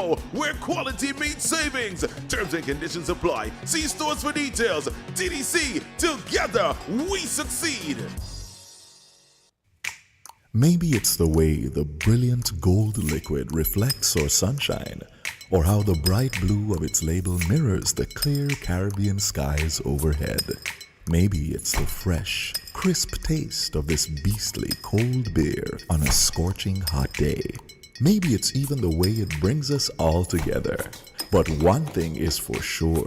show where quality meets savings. Terms and conditions apply. See stores for details. TDC, together we succeed. Maybe it's the way the brilliant gold liquid reflects our sunshine, or how the bright blue of its label mirrors the clear Caribbean skies overhead. Maybe it's the fresh, crisp taste of this beastly cold beer on a scorching hot day. Maybe it's even the way it brings us all together. But one thing is for sure,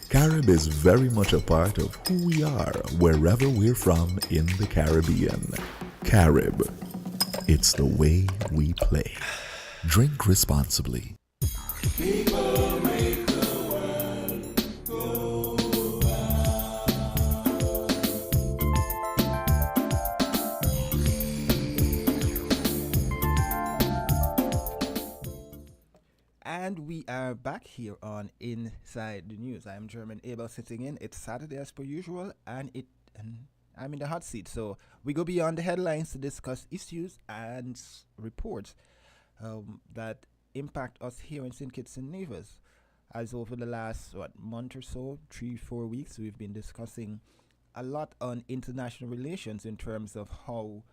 Carib is very much a part of who we are wherever we're from in the Caribbean. Carib. It's the way we play. Drink responsibly. People make the world go And we are back here on Inside the News. I'm German Abel sitting in. It's Saturday as per usual, and I'm in the hot seat. So we go beyond the headlines to discuss issues and reports that impact us here in St. Kitts and Nevis. As over the last month or so, 3-4 weeks, we've been discussing a lot on international relations in terms of how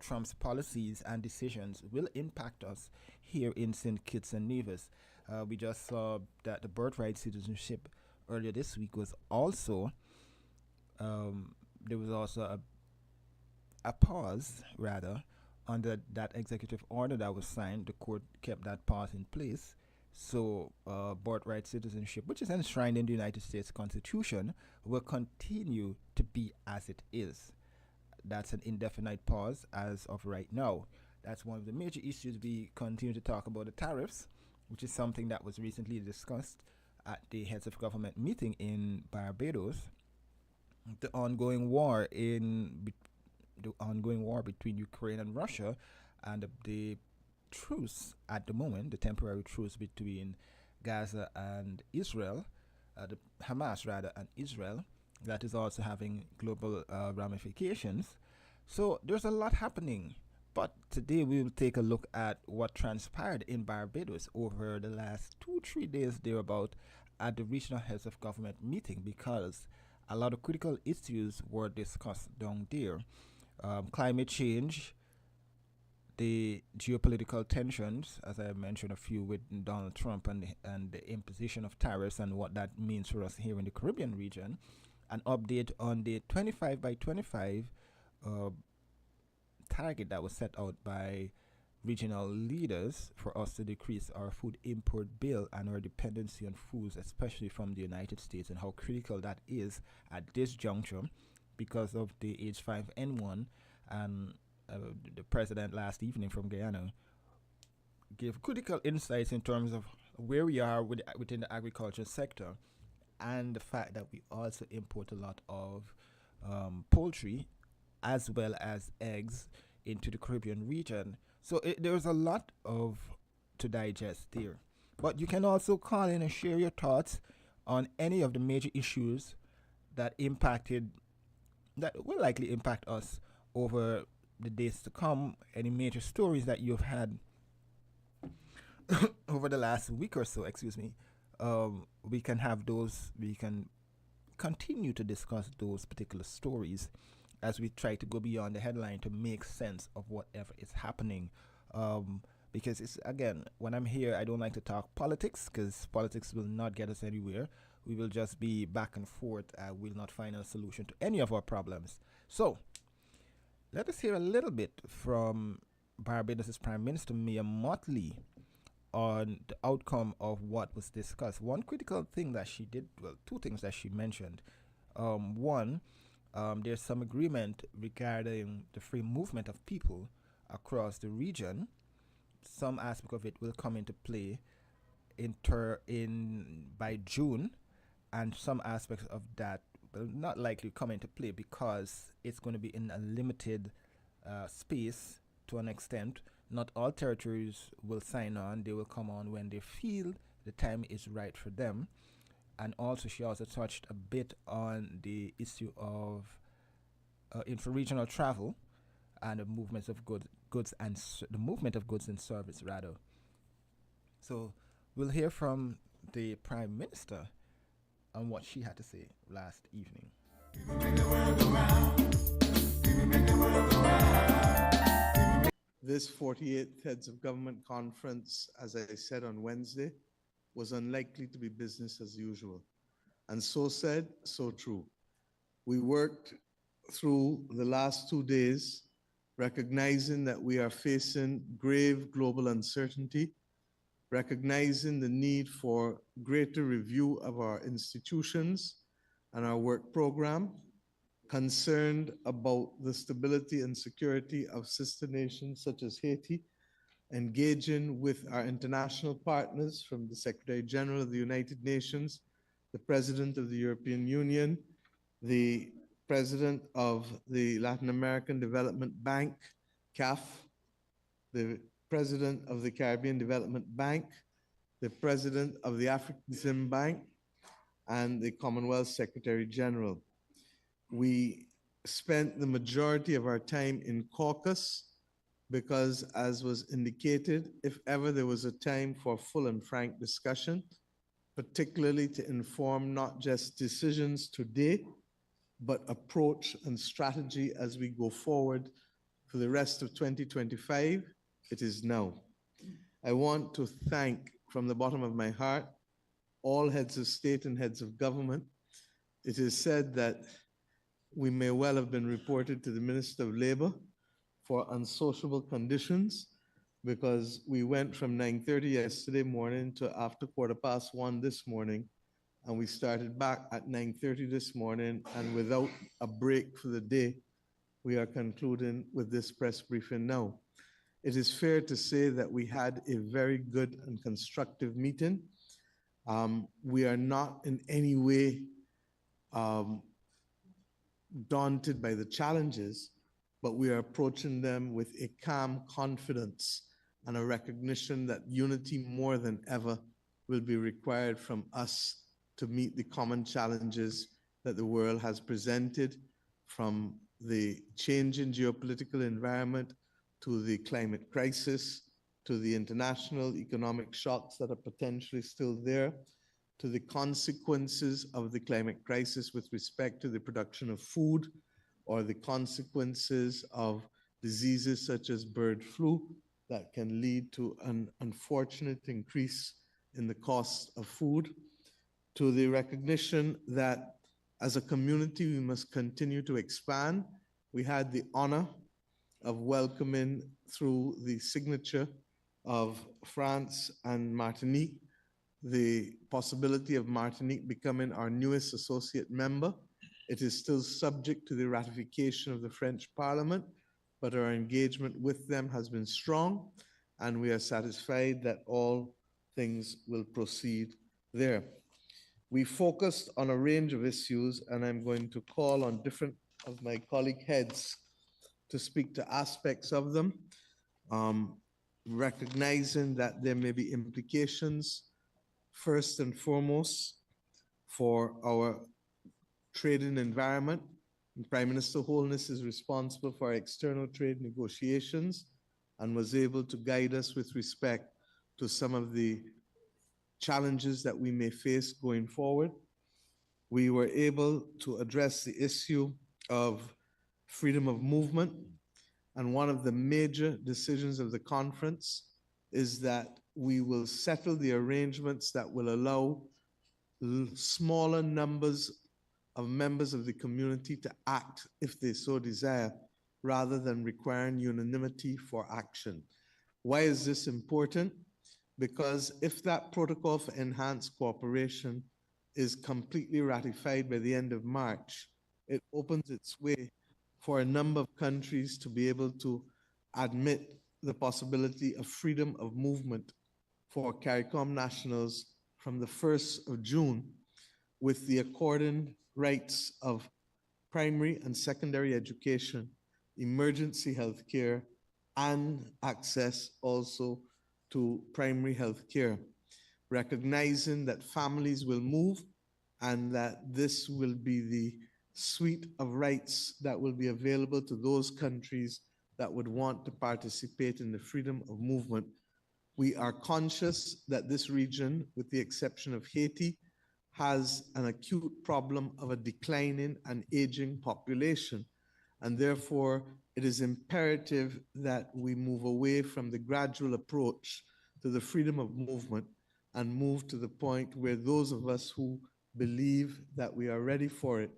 Trump's policies and decisions will impact us here in St. Kitts and Nevis. We just saw that the birthright citizenship earlier this week was also there was also a pause rather under that executive order that was signed. The court kept that pause in place. So birthright citizenship, which is enshrined in the United States Constitution, will continue to be as it is. That's an indefinite pause as of right now. That's one of the major issues. We continue to talk about the tariffs, which is something that was recently discussed at the heads of government meeting in Barbados. The ongoing war between Ukraine and Russia, and the truce at the moment, the temporary truce between Gaza and Israel, the Hamas rather, and Israel, that is also having global ramifications. So there's a lot happening. But today we will take a look at what transpired in Barbados over the last 2-3 days thereabout at the regional heads of government meeting, because a lot of critical issues were discussed down there. Climate change, the geopolitical tensions, as I mentioned a few with Donald Trump, and the imposition of tariffs and what that means for us here in the Caribbean region. An update on the 25 by 25 target that was set out by regional leaders for us to decrease our food import bill and our dependency on foods, especially from the United States, and how critical that is at this juncture because of the H5N1. And the president last evening from Guyana gave critical insights in terms of where we are within the agriculture sector, and the fact that we also import a lot of poultry as well as eggs into the Caribbean region. So there's a lot to digest there. But you can also call in and share your thoughts on any of the major issues that will likely impact us over the days to come. Any major stories that you've had over the last week or so, we can have those. We can continue to discuss those particular stories as we try to go beyond the headline to make sense of whatever is happening. Because it's, again, when I'm here, I don't like to talk politics, because politics will not get us anywhere. We will just be back and forth. We'll not find a solution to any of our problems. So let us hear a little bit from Barbados' Prime Minister Mia Mottley on the outcome of what was discussed. One critical thing that she did, well, two things that she mentioned. One, there's some agreement regarding the free movement of people across the region. Some aspect of it will come into play by June, and some aspects of that will not likely come into play because it's going to be in a limited space to an extent. Not all territories will sign on. They will come on when they feel the time is right for them. And also, she also touched a bit on the issue of intra-regional travel and the movements of goods and the movement of goods and service rather. So, We'll hear from the Prime Minister on what she had to say last evening. This 48th Heads of Government Conference, as I said on Wednesday, was unlikely to be business as usual. And so said, so true. We worked through the last 2 days, recognizing that we are facing grave global uncertainty, recognizing the need for greater review of our institutions and our work program, concerned about the stability and security of sister nations such as Haiti, engaging with our international partners from the Secretary General of the United Nations, the President of the European Union, the President of the Latin American Development Bank, CAF, the President of the Caribbean Development Bank, the President of the African Bank, and the Commonwealth Secretary General. We spent the majority of our time in caucus because, as was indicated, if ever there was a time for full and frank discussion, particularly to inform not just decisions today, but approach and strategy as we go forward for the rest of 2025, it is now. I want to thank from the bottom of my heart all heads of state and heads of government. It is said that we may well have been reported to the Minister of Labor for unsociable conditions, because we went from 9:30 yesterday morning to after 1:15 this morning, and we started back at 9:30 this morning, and without a break for the day, we are concluding with this press briefing now. It is fair to say that we had a very good and constructive meeting. We are not in any way daunted by the challenges, but we are approaching them with a calm confidence and a recognition that unity more than ever will be required from us to meet the common challenges that the world has presented, from the changing geopolitical environment to the climate crisis, to the international economic shocks that are potentially still there, to the consequences of the climate crisis with respect to the production of food, or the consequences of diseases such as bird flu that can lead to an unfortunate increase in the cost of food, to the recognition that as a community we must continue to expand. We had the honor of welcoming, through the signature of France and Martinique, the possibility of Martinique becoming our newest associate member. It is still subject to the ratification of the French Parliament, but our engagement with them has been strong, and we are satisfied that all things will proceed there. We focused on a range of issues, and I'm going to call on different of my colleague heads to speak to aspects of them, recognizing that there may be implications, first and foremost, for our trading environment. And Prime Minister Holness is responsible for external trade negotiations and was able to guide us with respect to some of the challenges that we may face going forward. We were able to address the issue of freedom of movement, and one of the major decisions of the conference is that we will settle the arrangements that will allow smaller numbers of members of the community to act if they so desire, rather than requiring unanimity for action. Why is this important? Because if that protocol for enhanced cooperation is completely ratified by the end of March, it opens its way for a number of countries to be able to admit the possibility of freedom of movement for CARICOM nationals from the 1st of June, with the according rights of primary and secondary education, emergency health care, and access also to primary health care, recognizing that families will move and that this will be the suite of rights that will be available to those countries that would want to participate in the freedom of movement We are conscious that this region, with the exception of Haiti, has an acute problem of a declining and aging population. And therefore, it is imperative that we move away from the gradual approach to the freedom of movement and move to the point where those of us who believe that we are ready for it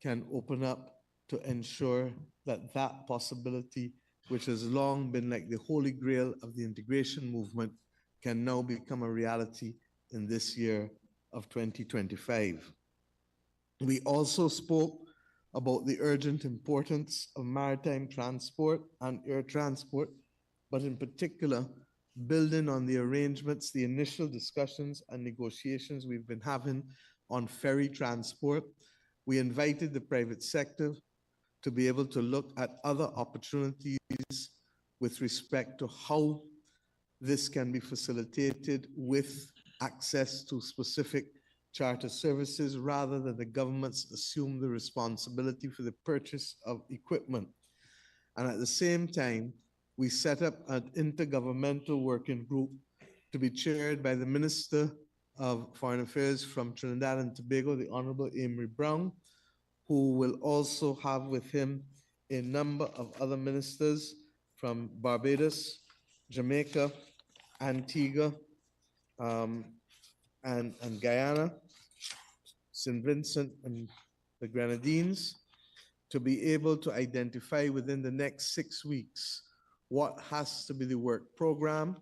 can open up to ensure that that possibility, which has long been like the holy grail of the integration movement, can now become a reality in this year of 2025. We also spoke about the urgent importance of maritime transport and air transport, but in particular, building on the arrangements, the initial discussions and negotiations we've been having on ferry transport. We invited the private sector to be able to look at other opportunities with respect to how this can be facilitated with access to specific charter services rather than the governments assume the responsibility for the purchase of equipment. And at the same time, we set up an intergovernmental working group to be chaired by the Minister of Foreign Affairs from Trinidad and Tobago, the Honorable Amory Brown, who will also have with him a number of other ministers from Barbados, Jamaica, Antigua, and Guyana, St. Vincent and the Grenadines, to be able to identify within the next 6 weeks what has to be the work program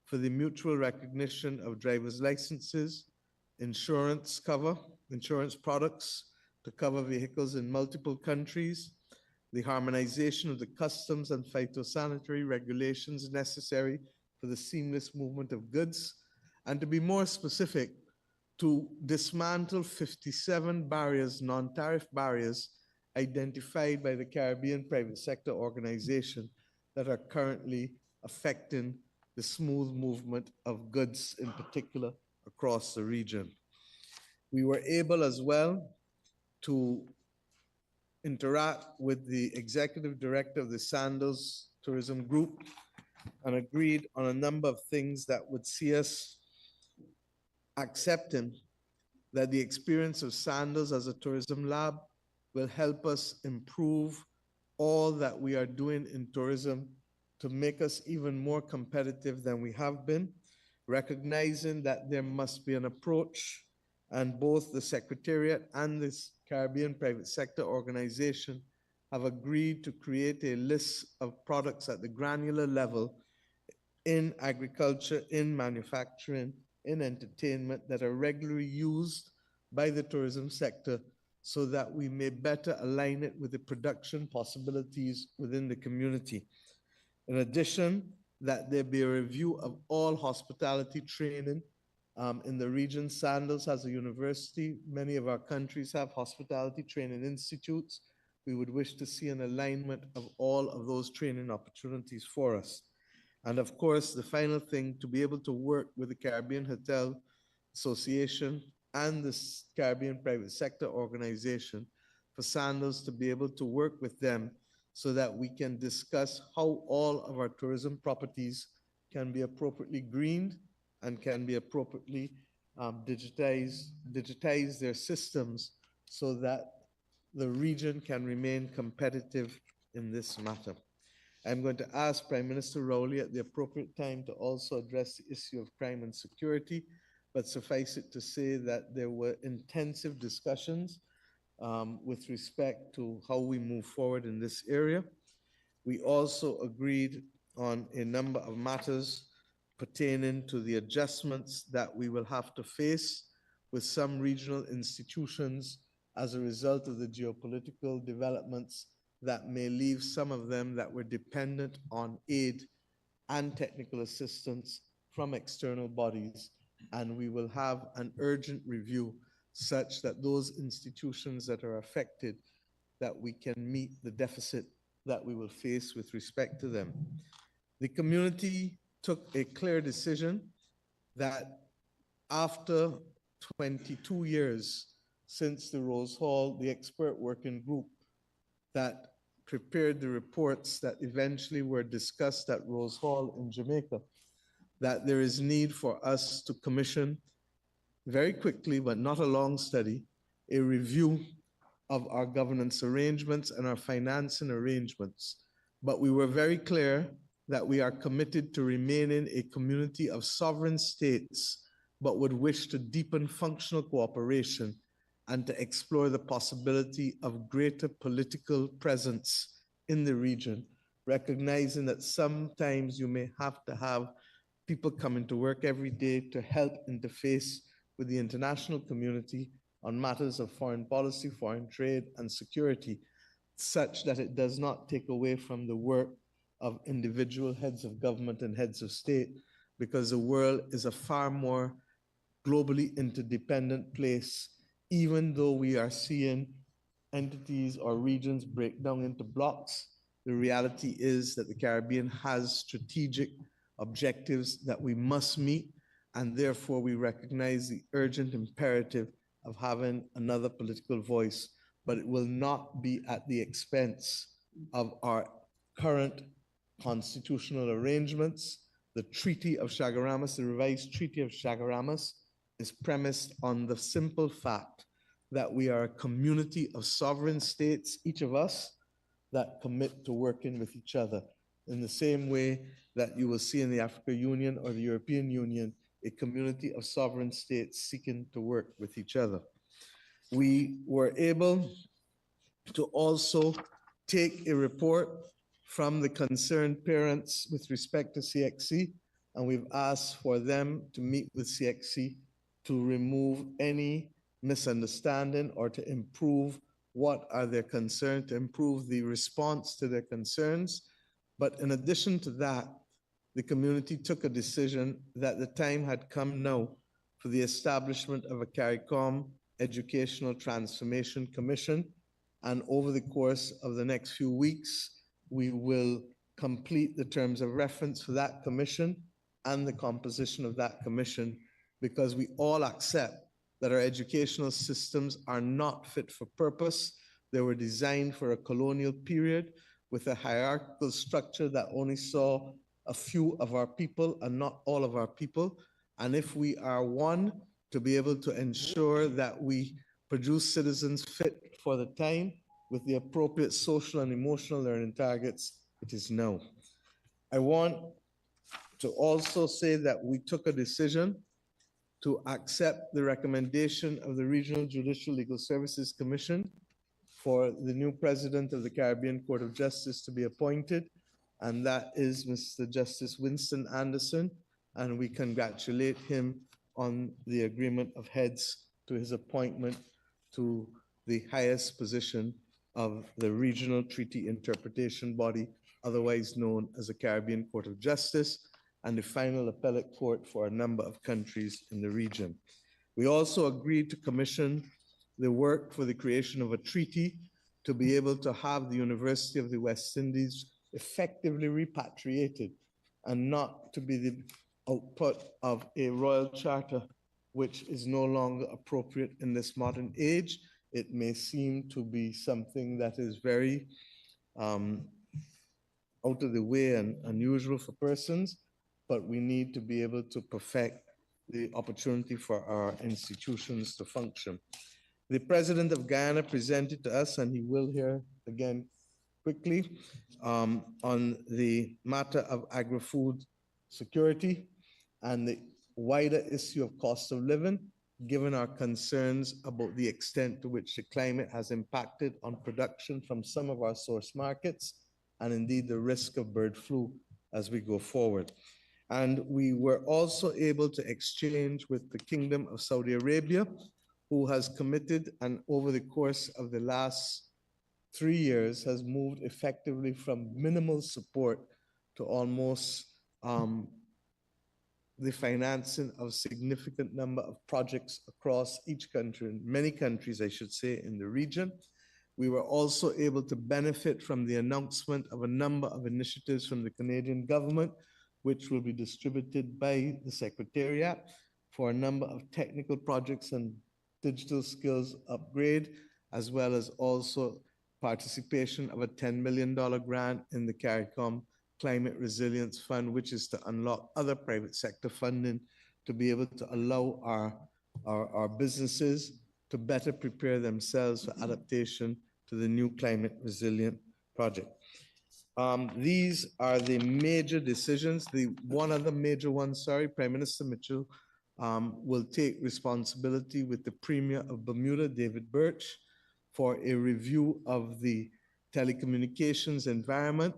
for the mutual recognition of driver's licenses, insurance cover, insurance products to cover vehicles in multiple countries, the harmonization of the customs and phytosanitary regulations necessary for the seamless movement of goods, and to be more specific, to dismantle 57 barriers, non-tariff barriers, identified by the Caribbean Private Sector Organization that are currently affecting the smooth movement of goods in particular across the region. We were able as well to interact with the executive director of the Sandals Tourism Group and agreed on a number of things that would see us accepting that the experience of Sandals as a tourism lab will help us improve all that we are doing in tourism to make us even more competitive than we have been, recognizing that there must be an approach, and both the Secretariat and this Caribbean Private Sector Organization have agreed to create a list of products at the granular level in agriculture, in manufacturing, in entertainment that are regularly used by the tourism sector so that we may better align it with the production possibilities within the community. In addition, that there be a review of all hospitality training in the region. Sandals has a university. Many of our countries have hospitality training institutes. We would wish to see an alignment of all of those training opportunities for us. And of course, the final thing, to be able to work with the Caribbean Hotel Association and the Caribbean Private Sector Organization for Sandals to be able to work with them so that we can discuss how all of our tourism properties can be appropriately greened and can be appropriately digitize their systems so that the region can remain competitive in this matter. I'm going to ask Prime Minister Rowley at the appropriate time to also address the issue of crime and security, but suffice it to say that there were intensive discussions with respect to how we move forward in this area. We also agreed on a number of matters pertaining to the adjustments that we will have to face with some regional institutions as a result of the geopolitical developments that may leave some of them that were dependent on aid and technical assistance from external bodies. And we will have an urgent review such that those institutions that are affected, that we can meet the deficit that we will face with respect to them. The community took a clear decision that after 22 years since the Rose Hall, the expert working group that prepared the reports that eventually were discussed at Rose Hall in Jamaica, that there is need for us to commission very quickly, but not a long study, a review of our governance arrangements and our financing arrangements. But we were very clear that we are committed to remaining a community of sovereign states, but would wish to deepen functional cooperation and to explore the possibility of greater political presence in the region, recognizing that sometimes you may have to have people coming to work every day to help interface with the international community on matters of foreign policy, foreign trade, and security, such that it does not take away from the work of individual heads of government and heads of state, because the world is a far more globally interdependent place, even though we are seeing entities or regions break down into blocks. The reality is that the Caribbean has strategic objectives that we must meet, and therefore we recognize the urgent imperative of having another political voice, but it will not be at the expense of our current constitutional arrangements. The Treaty of Chaguaramas, the revised Treaty of Chaguaramas, is premised on the simple fact that we are a community of sovereign states, each of us, that commit to working with each other in the same way that you will see in the African Union or the European Union, a community of sovereign states seeking to work with each other. We were able to also take a report from the concerned parents with respect to CXC, and we've asked for them to meet with CXC to remove any misunderstanding or to improve what are their concerns, to improve the response to their concerns. But in addition to that, the community took a decision that the time had come now for the establishment of a CARICOM Educational Transformation Commission. And over the course of the next few weeks, we will complete the terms of reference for that commission and the composition of that commission, because we all accept that our educational systems are not fit for purpose. They were designed for a colonial period with a hierarchical structure that only saw a few of our people and not all of our people. And if we are one, to be able to ensure that we produce citizens fit for the time with the appropriate social and emotional learning targets, it is now. I want to also say that we took a decision to accept the recommendation of the Regional Judicial Legal Services Commission for the new president of the Caribbean Court of Justice to be appointed, and that is Mr. Justice Winston Anderson, and we congratulate him on the agreement of heads to his appointment to the highest position of the Regional Treaty Interpretation Body, otherwise known as the Caribbean Court of Justice, and the final appellate court for a number of countries in the region. We also agreed to commission the work for the creation of a treaty to be able to have the University of the West Indies effectively repatriated and not to be the output of a royal charter, which is no longer appropriate in this modern age. It may seem to be something that is very out of the way and unusual for persons, but we need to be able to perfect the opportunity for our institutions to function. The president of Guyana presented to us, and he will hear again quickly, on the matter of agri-food security and the wider issue of cost of living, given our concerns about the extent to which the climate has impacted on production from some of our source markets, and indeed the risk of bird flu as we go forward. And we were also able to exchange with the Kingdom of Saudi Arabia, who has committed and over the course of the last 3 years has moved effectively from minimal support to almost the financing of a significant number of projects across each country, many countries, I should say, in the region. We were also able to benefit from the announcement of a number of initiatives from the Canadian government, which will be distributed by the Secretariat for a number of technical projects and digital skills upgrade, as well as also participation of a $10 million grant in the CARICOM Climate Resilience Fund, which is to unlock other private sector funding to be able to allow our businesses to better prepare themselves for adaptation to the new climate resilient project. These are the major decisions. The one other major one, Prime Minister Mitchell will take responsibility with the Premier of Bermuda, David Birch, for a review of the telecommunications environment.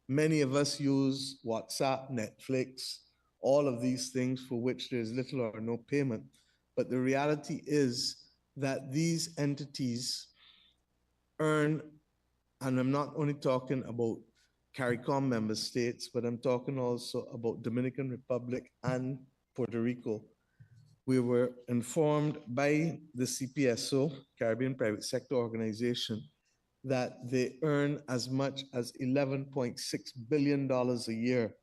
Many of us use WhatsApp, Netflix, all of these things for which there's little or no payment. But the reality is that these entities earn, and I'm not only talking about CARICOM member states, but I'm talking also about Dominican Republic and Puerto Rico. We were informed by the CPSO, Caribbean Private Sector Organization, that they earn as much as $11.6 billion a year,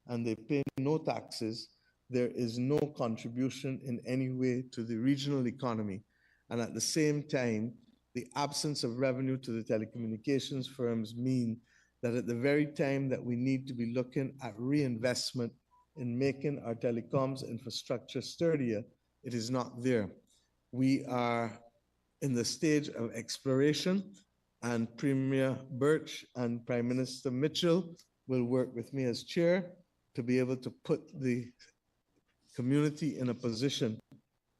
and they pay no taxes. There is no contribution in any way to the regional economy. And at the same time, the absence of revenue to the telecommunications firms mean that at the very time that we need to be looking at reinvestment in making our telecoms infrastructure sturdier, it is not there. We are in the stage of exploration, and Premier Birch and Prime Minister Mitchell will work with me as chair to be able to put the community in a position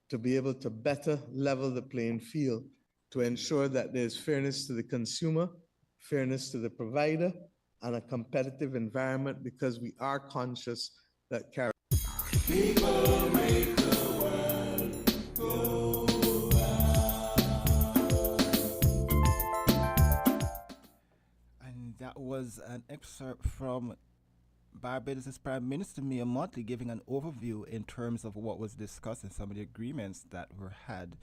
to be able to better level the playing field, to ensure that there's fairness to the consumer, fairness to the provider, and a competitive environment, because we are conscious that People make the world go round. And that was an excerpt from Barbados' Prime Minister Mia Mottley giving an overview in terms of what was discussed and some of the agreements that were had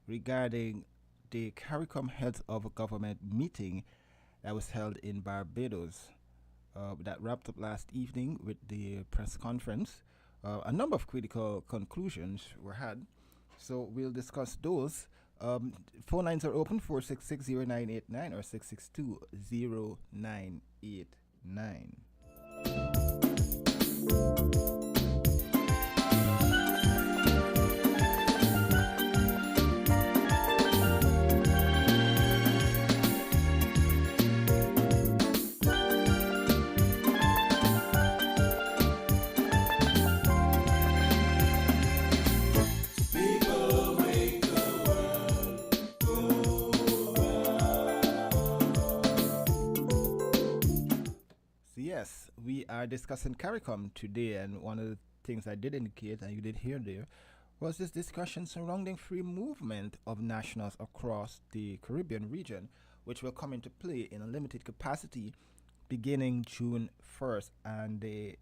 regarding the CARICOM Heads of Government meeting that was held in Barbados. That wrapped up last evening with the press conference. A number of critical conclusions were had, so we'll discuss those. Phone lines are open, 466-0989 or 662-0989. People make the world go round. So yes, we are discussing CARICOM today, and one of the things I did indicate, and you did hear there, was this discussion surrounding free movement of nationals across the Caribbean region, which will come into play in a limited capacity beginning June 1st, and the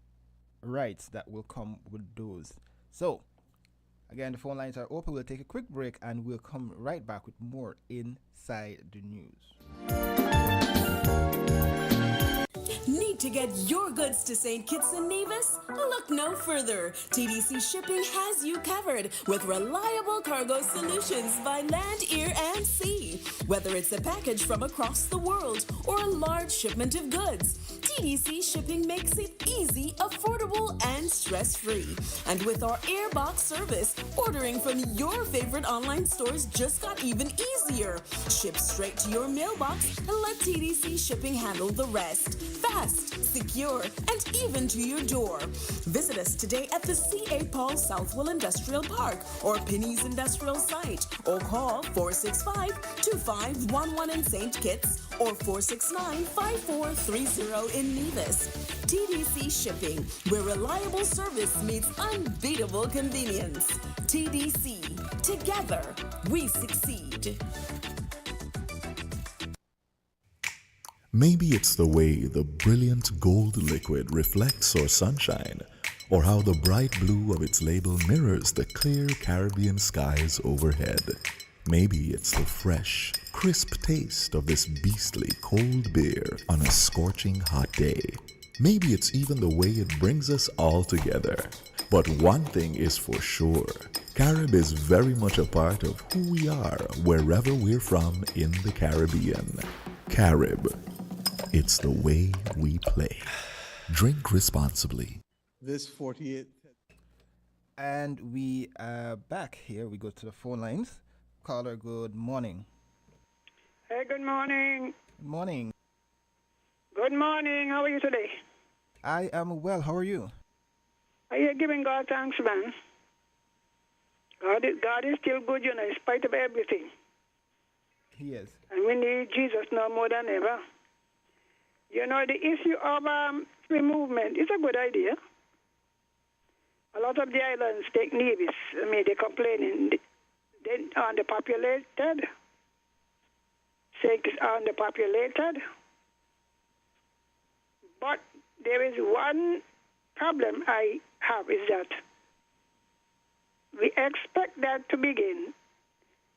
rights that will come with those. So, again, the phone lines are open. We'll take a quick break, and we'll come right back with more Inside the News. Need to get your goods to St. Kitts and Nevis? Look no further. TDC Shipping has you covered with reliable cargo solutions by land, air, and sea. Whether it's a package from across the world or a large shipment of goods, TDC Shipping makes it easy, affordable, and stress-free. And with our Airbox service, ordering from your favorite online stores just got even easier. Ship straight to your mailbox and let TDC Shipping handle the rest. Fast, secure, and even to your door. Visit us today at the C.A. Paul Southwell Industrial Park or Penny's Industrial Site, or call 465-2511 in St. Kitts or 469-5430 in Nevis. TDC Shipping, where reliable service meets unbeatable convenience. TDC, together we succeed. Maybe it's the way the brilliant gold liquid reflects our sunshine, or how the bright blue of its label mirrors the clear Caribbean skies overhead. Maybe it's the fresh, crisp taste of this beastly cold beer on a scorching hot day. Maybe it's even the way it brings us all together. But one thing is for sure, Carib is very much a part of who we are wherever we're from in the Caribbean. Carib, it's the way we play. Drink responsibly. This 48th. And we are back here. We go to the phone lines. Caller, good morning. Hey, good morning. Good morning. Good morning. How are you today? I am well. How are you? Are you giving God thanks, man? God is still good, you know, in spite of everything. He is. And we need Jesus now more than ever. You know, the issue of free movement is a good idea. A lot of the islands take Nevis. I mean, they're complaining. They underpopulated. Say it's underpopulated. But there is one problem I have is that we expect that to begin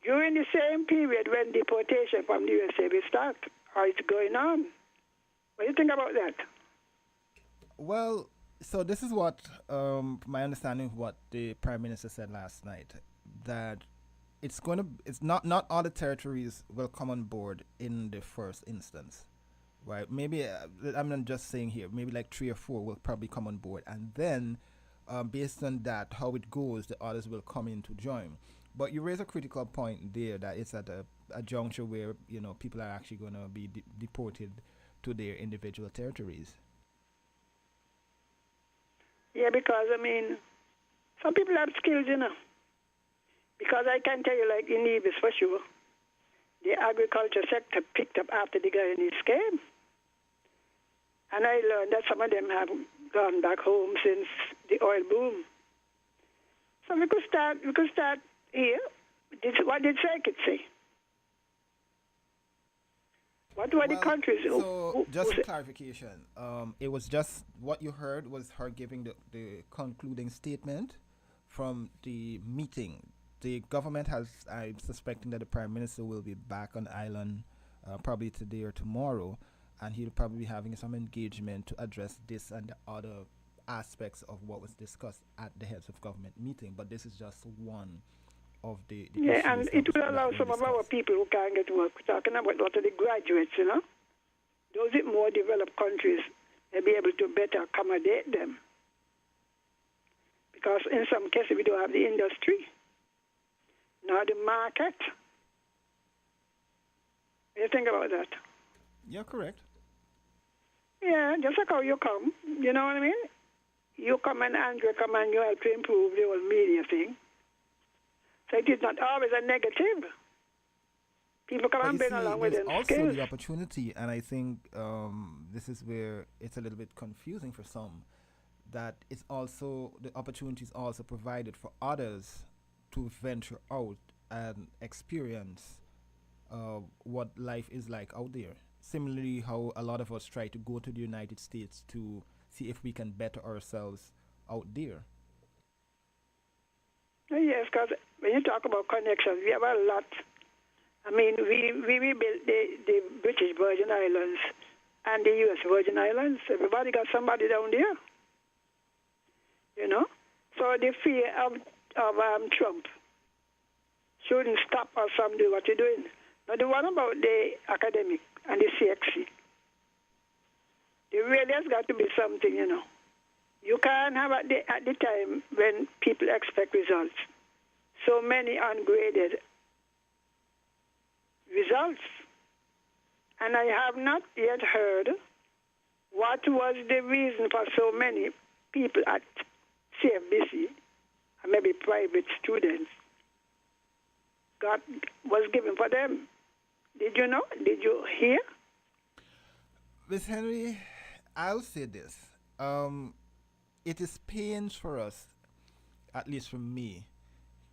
during the same period when deportation from the USA will start, or it's going on. What do you think about that? Well, so this is what my understanding of what the Prime Minister said last night, that it's not all the territories will come on board in the first instance, right? Maybe I'm not just saying here, maybe like 3 or 4 will probably come on board, and then based on that, how it goes, the others will come in to join. But you raise a critical point there, that it's at a juncture where, you know, people are actually going to be deported to their individual territories. Yeah, because, I mean, some people have skills, you know. Because I can tell you, like in Nevis for sure, the agriculture sector picked up after the Guyanese came. And I learned that some of them have gone back home since the oil boom. So we could start here. What did Circuit say? What were the countries? So, just for clarification, it was just what you heard was her giving the concluding statement from the meeting. The government I'm suspecting that the Prime Minister will be back on the island probably today or tomorrow, and he'll probably be having some engagement to address this and the other aspects of what was discussed at the heads of government meeting. But this is just one of the yeah, and it will allow some of our people who can't get work. We're talking about a lot of the graduates, you know. Those in more developed countries, they'll be able to better accommodate them. Because in some cases, we don't have the industry, nor the market. What do you think about that? You're correct. Yeah, just like how you come, you know what I mean? You come and Andrew come and you help to improve the whole media thing. So it is not always a negative. People come and bring along with them also skills. the opportunity, and I think this is where it's a little bit confusing for some, that it's also, the opportunity is also provided for others to venture out and experience what life is like out there. Similarly, how a lot of us try to go to the United States to see if we can better ourselves out there. Yes, because when you talk about connections, we have a lot. I mean, we built the British Virgin Islands and the U.S. Virgin Islands. Everybody got somebody down there, you know. So the fear of Trump shouldn't stop us from doing what we're doing. Now, the one about the academic and the CXC, there really has got to be something, you know. You can't have at the time when people expect results, so many ungraded results. And I have not yet heard what was the reason for so many people at CFBC, and maybe private students, God was given for them. Did you know? Did you hear? Miss Henry, I'll say this. It is pains for us, at least for me,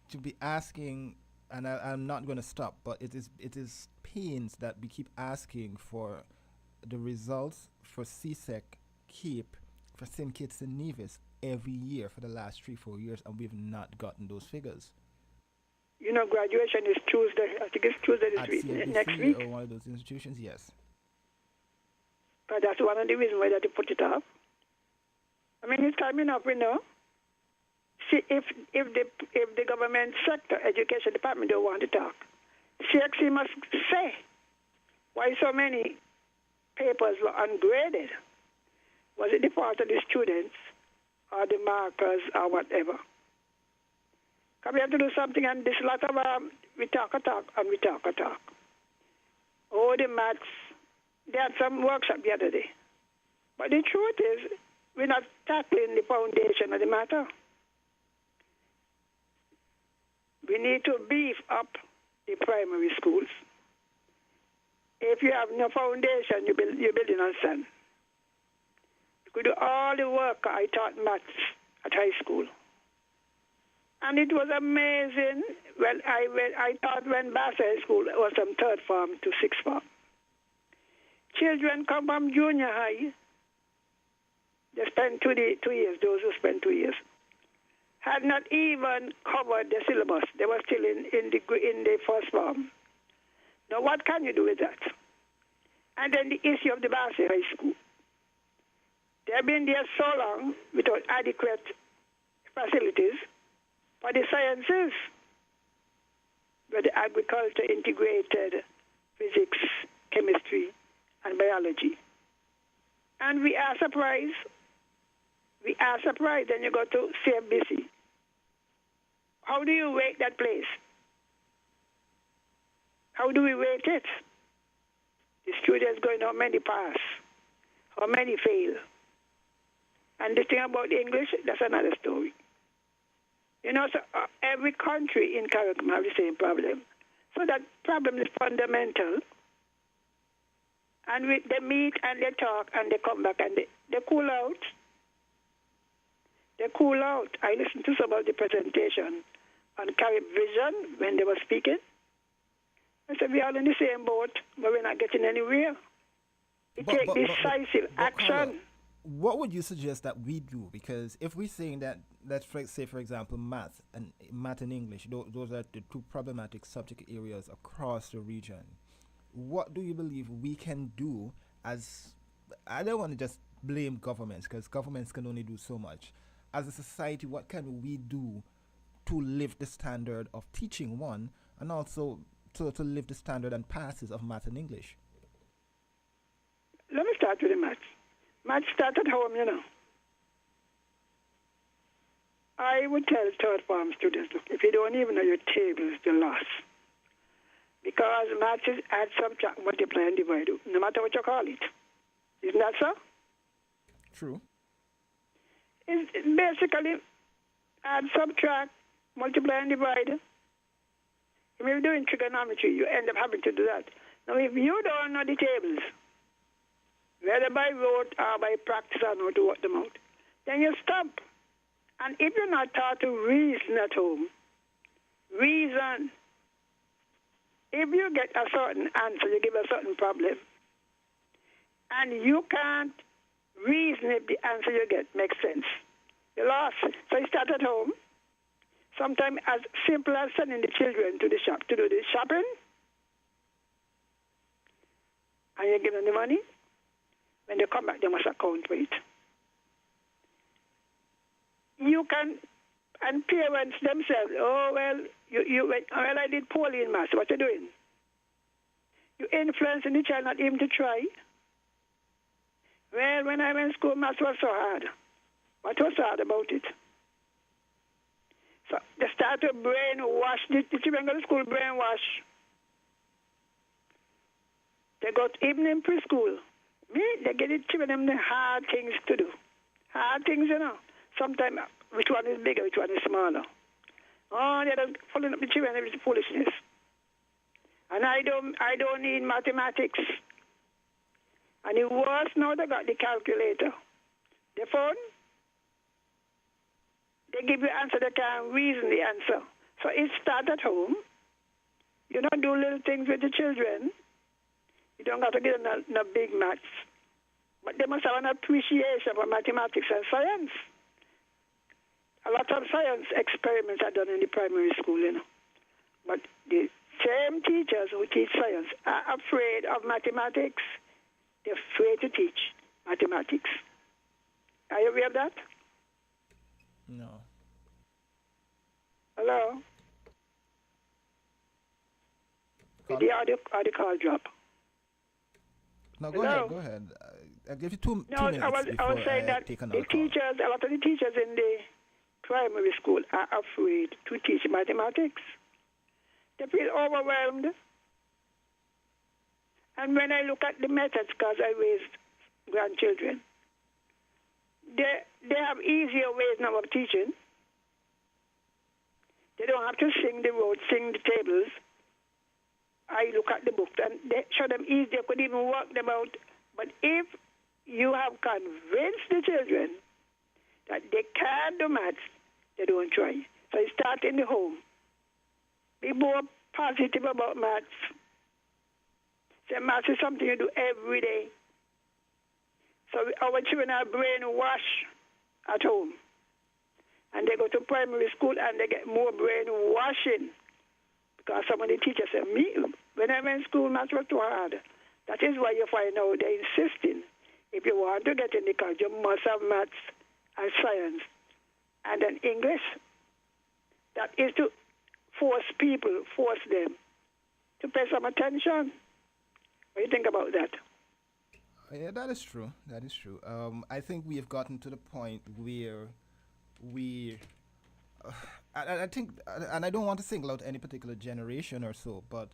to be asking, and I'm not going to stop, but it is pains that we keep asking for the results for CSEC, CAPE, for St. Kitts and Nevis every year for the last 3-4 years, and we've not gotten those figures. You know, graduation is Tuesday. I think it's Tuesday this week, CFBC next week. or one of those institutions, yes. But that's one of the reasons why they put it up. I mean, it's coming up, you know. See, if the government sector, education department don't want to talk, CXC must say why so many papers were ungraded. Was it the fault of the students or the markers or whatever? Because we have to do something, and this lot of we talk a talk and we talk a talk. Oh, the maths. They had some workshop the other day. But the truth is, we're not tackling the foundation of the matter. We need to beef up the primary schools. If you have no foundation, you're building on sand. You could do all the work. I taught maths at high school. And it was amazing. Well, I taught when Bass High School was from third form to sixth form. Children come from junior high. They spend 2 years, those who spend 2 years. Had not even covered the syllabus. They were still in the first form. Now, what can you do with that? And then the issue of the Bass High School. They've been there so long without adequate facilities for the sciences, where the agriculture integrated physics, chemistry, and biology. And we are surprised. We are surprised. Then you go to CFBC. How do you rate that place? How do we rate it? The students going, how many pass? How many fail? And the thing about English, that's another story. You know, so every country in Caribbean have the same problem. So that problem is fundamental. And they meet and they talk and they come back and they cool out. They cool out. I listened to some of the presentation on Carib Vision when they were speaking. I said, we're all in the same boat, but we're not getting anywhere. We take decisive action. Carla, what would you suggest that we do? Because if we're saying that, let's say, for example, math and English, those are the two problematic subject areas across the region. What do you believe we can do as, I don't want to just blame governments, because governments can only do so much. As a society, what can we do to lift the standard of teaching, one, and also to lift the standard and passes of math and English? Let me start with the math. Math start at home, you know. I would tell third form students, look, if you don't even know your tables, you're lost. Because math is add, subtract, multiply, and divide, no matter what you call it. Isn't that so? True. It's basically add, subtract, multiply, and divide. If you're doing trigonometry, you end up having to do that. Now, if you don't know the tables, whether by rote or by practice or not to work them out, then you stop. And if you're not taught to reason at home, reason. If you get a certain answer, you give a certain problem, and you can't reason if the answer you get makes sense, you're lost. So you start at home. Sometimes as simple as sending the children to the shop to do the shopping, and you give them the money. When they come back, they must account for it. You can, and parents themselves, oh, well, I did poorly in maths. What are you doing? You influencing the child not even to try. Well, when I went to school, maths was so hard. What was hard about it? So they start to brainwash. The children go to school, brainwash. They got even in preschool. They get the children the hard things to do. Hard things, you know. Sometimes which one is bigger, which one is smaller. Oh, they're following up the children with foolishness. And I don't need mathematics. And it was now they got the calculator. The phone, they give you answer, they can reason the answer. So it starts at home. You don't do little things with the children. You don't have to get them no big maths. But they must have an appreciation for mathematics and science. A lot of science experiments are done in the primary school, you know. But the same teachers who teach science are afraid of mathematics. They're afraid to teach mathematics. Are you aware of that? No. Hello? Did the audio call drop? No, go Hello? ahead. Go ahead. I'll give you two No, minutes I was before saying that take the another call. teachers, a lot of the teachers in the primary school are afraid to teach mathematics. They feel overwhelmed. And when I look at the methods, because I raised grandchildren, they have easier ways now of teaching. They don't have to sing the road, sing the tables. I look at the book and they show them easy. They could even work them out. But if you have convinced the children that they can do maths, they don't try. So it starts in the home. Be more positive about maths. Say maths is something you do every day. So our children are brainwashed at home. And they go to primary school and they get more brainwashing. Because some of the teachers say, me, when I went to school, maths was too hard. That is why you find out they're insisting. If you want to get in the college, you must have maths and science and then English. That is to force them to pay some attention. What do you think about that? Yeah, that is true. That is true. I think we have gotten to the point where I think, and I don't want to single out any particular generation or so, but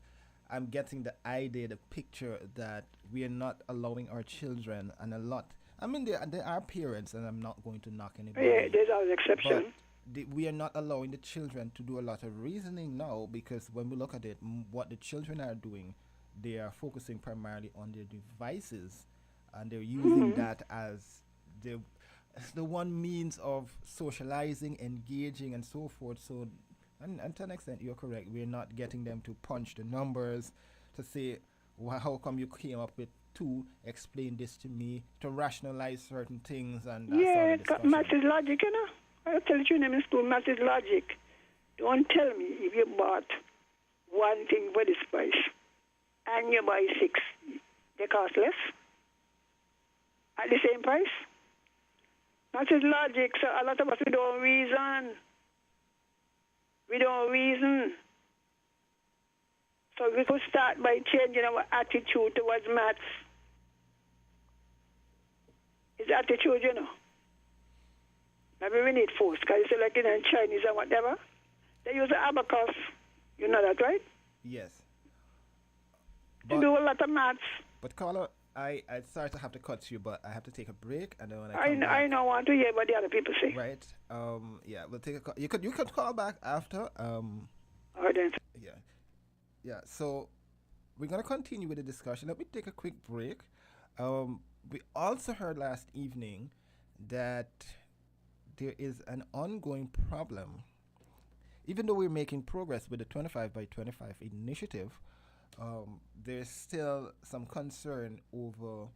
I'm getting the idea, the picture that we are not allowing our children, and a lot. I mean, there are parents, and I'm not going to knock anybody. Yeah, there's an exception. But we are not allowing the children to do a lot of reasoning now, because when we look at it, what the children are doing, they are focusing primarily on their devices, and they're using that as the one means of socializing, engaging, and so forth. So, and to an extent, you're correct. We're not getting them to punch the numbers, to say, well, how come you came up with 2? Explain this to me, to rationalize certain things, and that sort of discussion. Math is logic, you know. I tell you in school, math is logic. Don't tell me if you bought one thing for this price and you buy 6, they cost less at the same price. That is logic. So a lot of us, we don't reason. We don't reason. So we could start by changing our attitude towards maths. It's attitude, you know. Maybe we need force, because you say like in Chinese and whatever, they use the abacus. You know that, right? Yes. They do a lot of maths. But caller, I sorry to have to cut you, but I have to take a break, and then when I come back, I don't want to hear what the other people say. right? Yeah, we'll take a call. You could call back after. All right, then. Yeah. So we're gonna continue with the discussion. Let me take a quick break. We also heard last evening that there is an ongoing problem. Even though we're making progress with the 25 by 25 initiative, there's still some concern over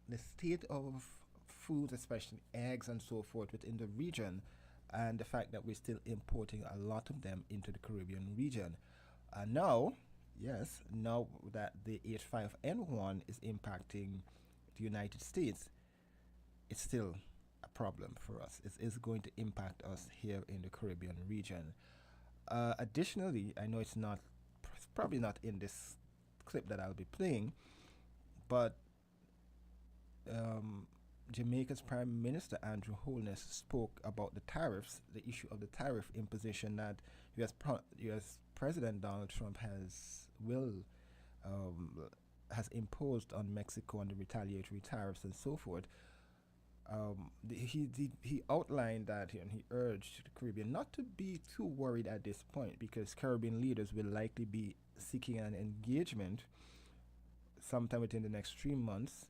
the state of foods, especially eggs and so forth, within the region, and the fact that we're still importing a lot of them into the Caribbean region. Now that the H5N1 is impacting the United States, it's still a problem for us. It is going to impact us here in the Caribbean region. Additionally, I know it's probably not in this clip that I'll be playing, but Jamaica's Prime Minister Andrew Holness spoke about the tariffs, the issue of the tariff imposition that U.S. President Donald Trump has imposed on Mexico, and the retaliatory tariffs and so forth. He outlined that, and he urged the Caribbean not to be too worried at this point, because Caribbean leaders will likely be seeking an engagement sometime within the next 3 months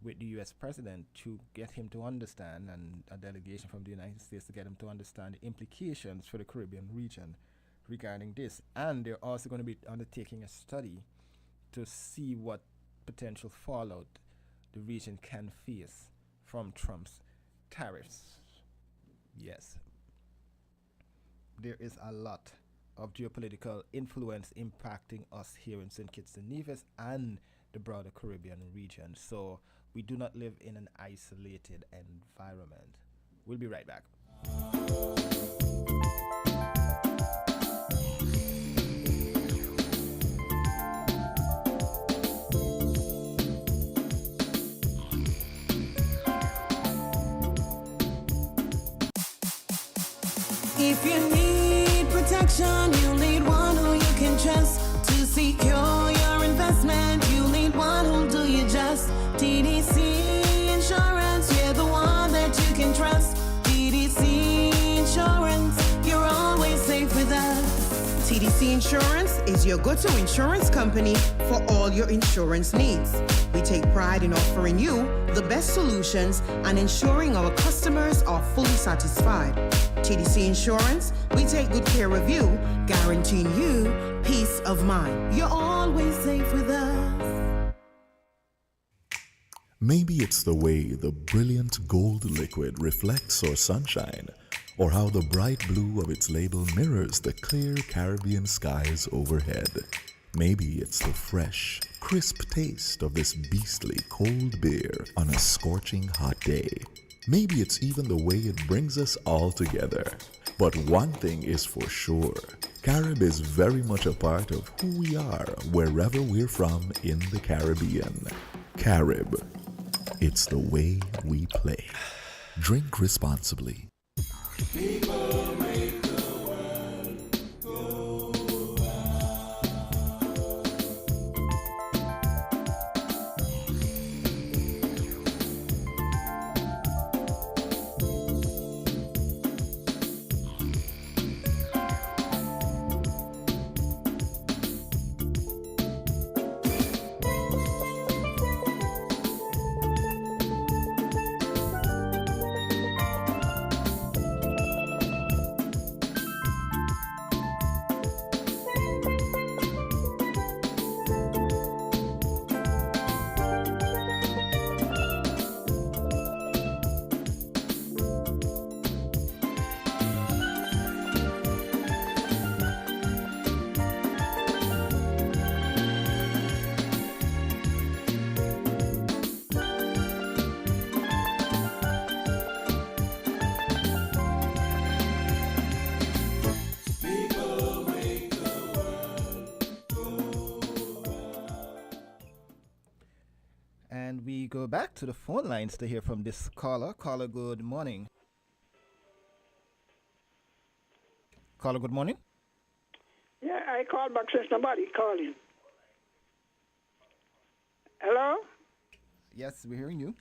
with the U.S. president to get him to understand, and a delegation from the United States to get him to understand the implications for the Caribbean region regarding this. And they're also going to be undertaking a study to see what potential fallout the region can face from Trump's tariffs. Yes, there is a lot of geopolitical influence impacting us here in St. Kitts and Nevis and the broader Caribbean region. So we do not live in an isolated environment. We'll be right back. If you need protection, you need one who you can trust. To secure your investment, you need one who'll do you just. TDC Insurance, you're the one that you can trust. TDC Insurance, you're always safe with us. TDC Insurance is your go-to insurance company for all your insurance needs. We take pride in offering you the best solutions and ensuring our customers are fully satisfied. TDC Insurance, we take good care of you, guaranteeing you peace of mind. You're always safe with us. Maybe it's the way the brilliant gold liquid reflects our sunshine, or how the bright blue of its label mirrors the clear Caribbean skies overhead. Maybe it's the fresh, crisp taste of this beastly cold beer on a scorching hot day. Maybe it's even the way it brings us all together. But one thing is for sure, Carib is very much a part of who we are wherever we're from in the Caribbean. Carib, it's the way we play. Drink responsibly. People make the world go And we go back to the phone lines to hear from this caller. Caller, good morning. Caller, good morning. Yeah, I called back since nobody calling. Hello? Yes, we're hearing you.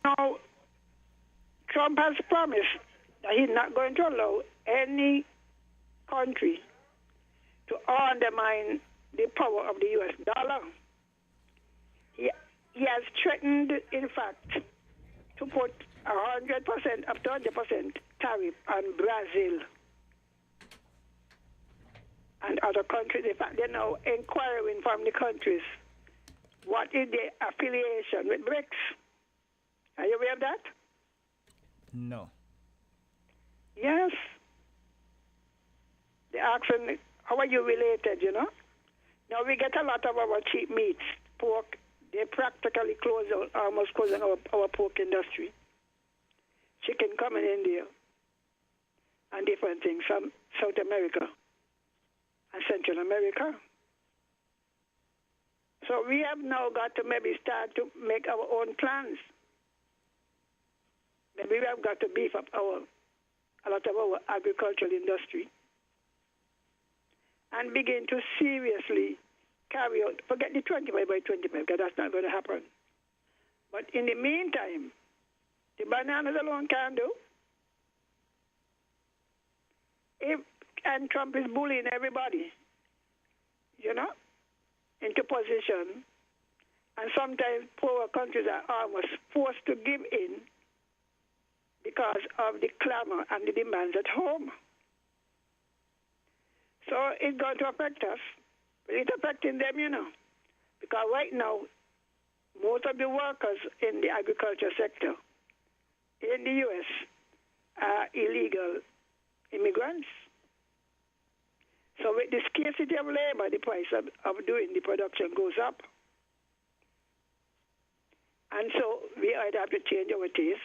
No, Trump has promised that he's not going to allow any country to undermine the power of the U.S. dollar. He has threatened, in fact, to put 100% up to 100% tariff on Brazil and other countries. In fact, they're now inquiring from the countries what is their affiliation with BRICS. Are you aware of that? No. Yes. They're asking, how are you related, you know? Now, we get a lot of our cheap meats, pork. They practically almost closing our pork industry. Chicken coming in there and different things from South America and Central America. So we have now got to maybe start to make our own plans. Maybe we have got to beef up a lot of our agricultural industry and begin to seriously carry out, forget the 25 by 25, because that's not going to happen. But in the meantime, the bananas alone can't do. And Trump is bullying everybody, you know, into position. And sometimes poor countries are almost forced to give in because of the clamor and the demands at home. So it's going to affect us. But it's affecting them, you know, because right now, most of the workers in the agriculture sector in the U.S. are illegal immigrants. So with the scarcity of labor, the price of doing the production goes up. And so we either have to change our taste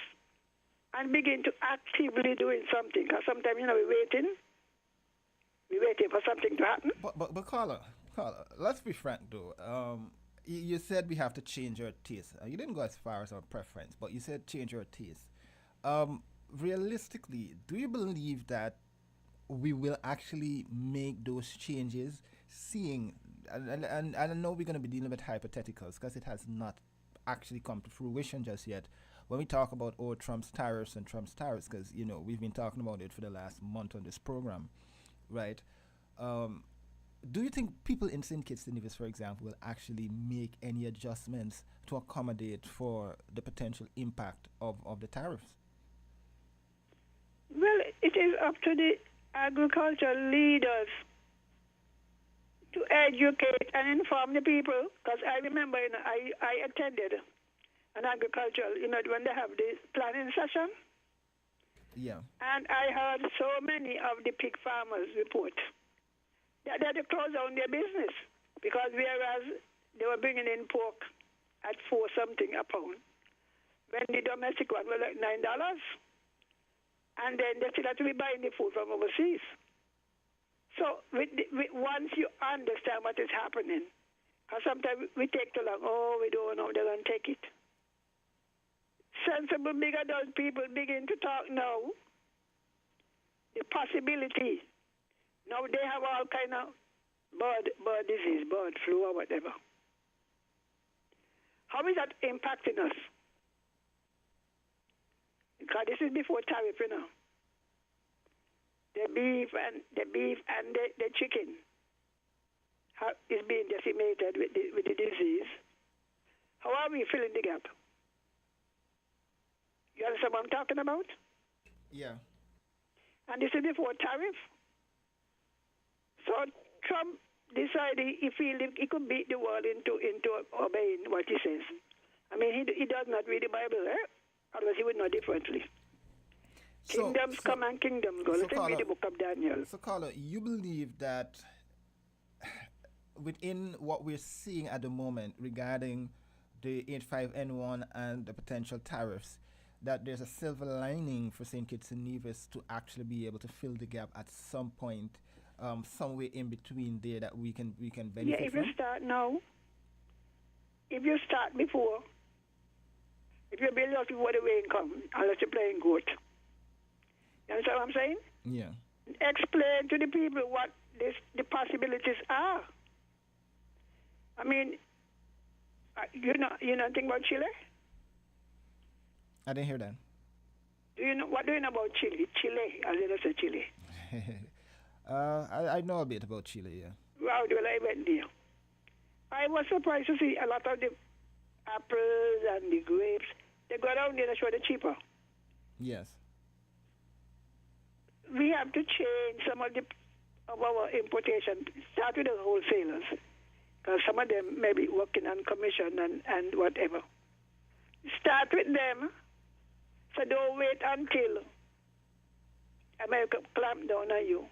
and begin to actively doing something. Because sometimes, you know, we're waiting for something to happen. But caller, let's be frank though. You said we have to change our taste. You didn't go as far as our preference, but you said change our taste. realistically, do you believe that we will actually make those changes, seeing, and I know we're going to be dealing with hypotheticals because it has not actually come to fruition just yet. When we talk about Trump's tariffs, because we've been talking about it for the last month on this program, right? Do you think people in St. Kitts and Nevis, for example, will actually make any adjustments to accommodate for the potential impact of the tariffs? Well, it is up to the agricultural leaders to educate and inform the people. Because I remember, I attended an agricultural, when they have this planning session. Yeah. And I heard so many of the pig farmers report that they had to close down their business because whereas they were bringing in pork at $4 something a pound, when the domestic one was like $9, and then they still have to be buying the food from overseas. So once you understand what is happening, because sometimes we take too long, we don't know, they're going to take it. Sensible, big adult people begin to talk now. The possibility. Now they have all kind of bird disease, bird flu or whatever. How is that impacting us? Because this is before tariff, The beef and the chicken is being decimated with the disease. How are we filling the gap? You understand what I'm talking about? Yeah. And this is before tariff. So Trump decided he feel he could beat the world into obeying what he says. I mean, he does not read the Bible, otherwise he would know differently. Kingdoms come and kingdoms go. Let's read the book of Daniel. So, Carla, you believe that within what we're seeing at the moment regarding the 85N1 and the potential tariffs, that there's a silver lining for St. Kitts and Nevis to actually be able to fill the gap at some point, somewhere in between there that we can benefit from? Yeah, if you start now, if you start before, if you build out before the rain comes, unless you're playing goat. You understand what I'm saying? Yeah. Explain to the people what the possibilities are. I mean, you know think about Chile? I didn't hear that. What do you know about Chile? Chile, as they say Chile. I know a bit about Chile, yeah. Well, I went there. I was surprised to see a lot of the apples and the grapes. They go down there and show the cheaper. Yes. We have to change some of our importation. Start with the wholesalers, because some of them may be working on commission and whatever. Start with them, so don't wait until America clamp down on you.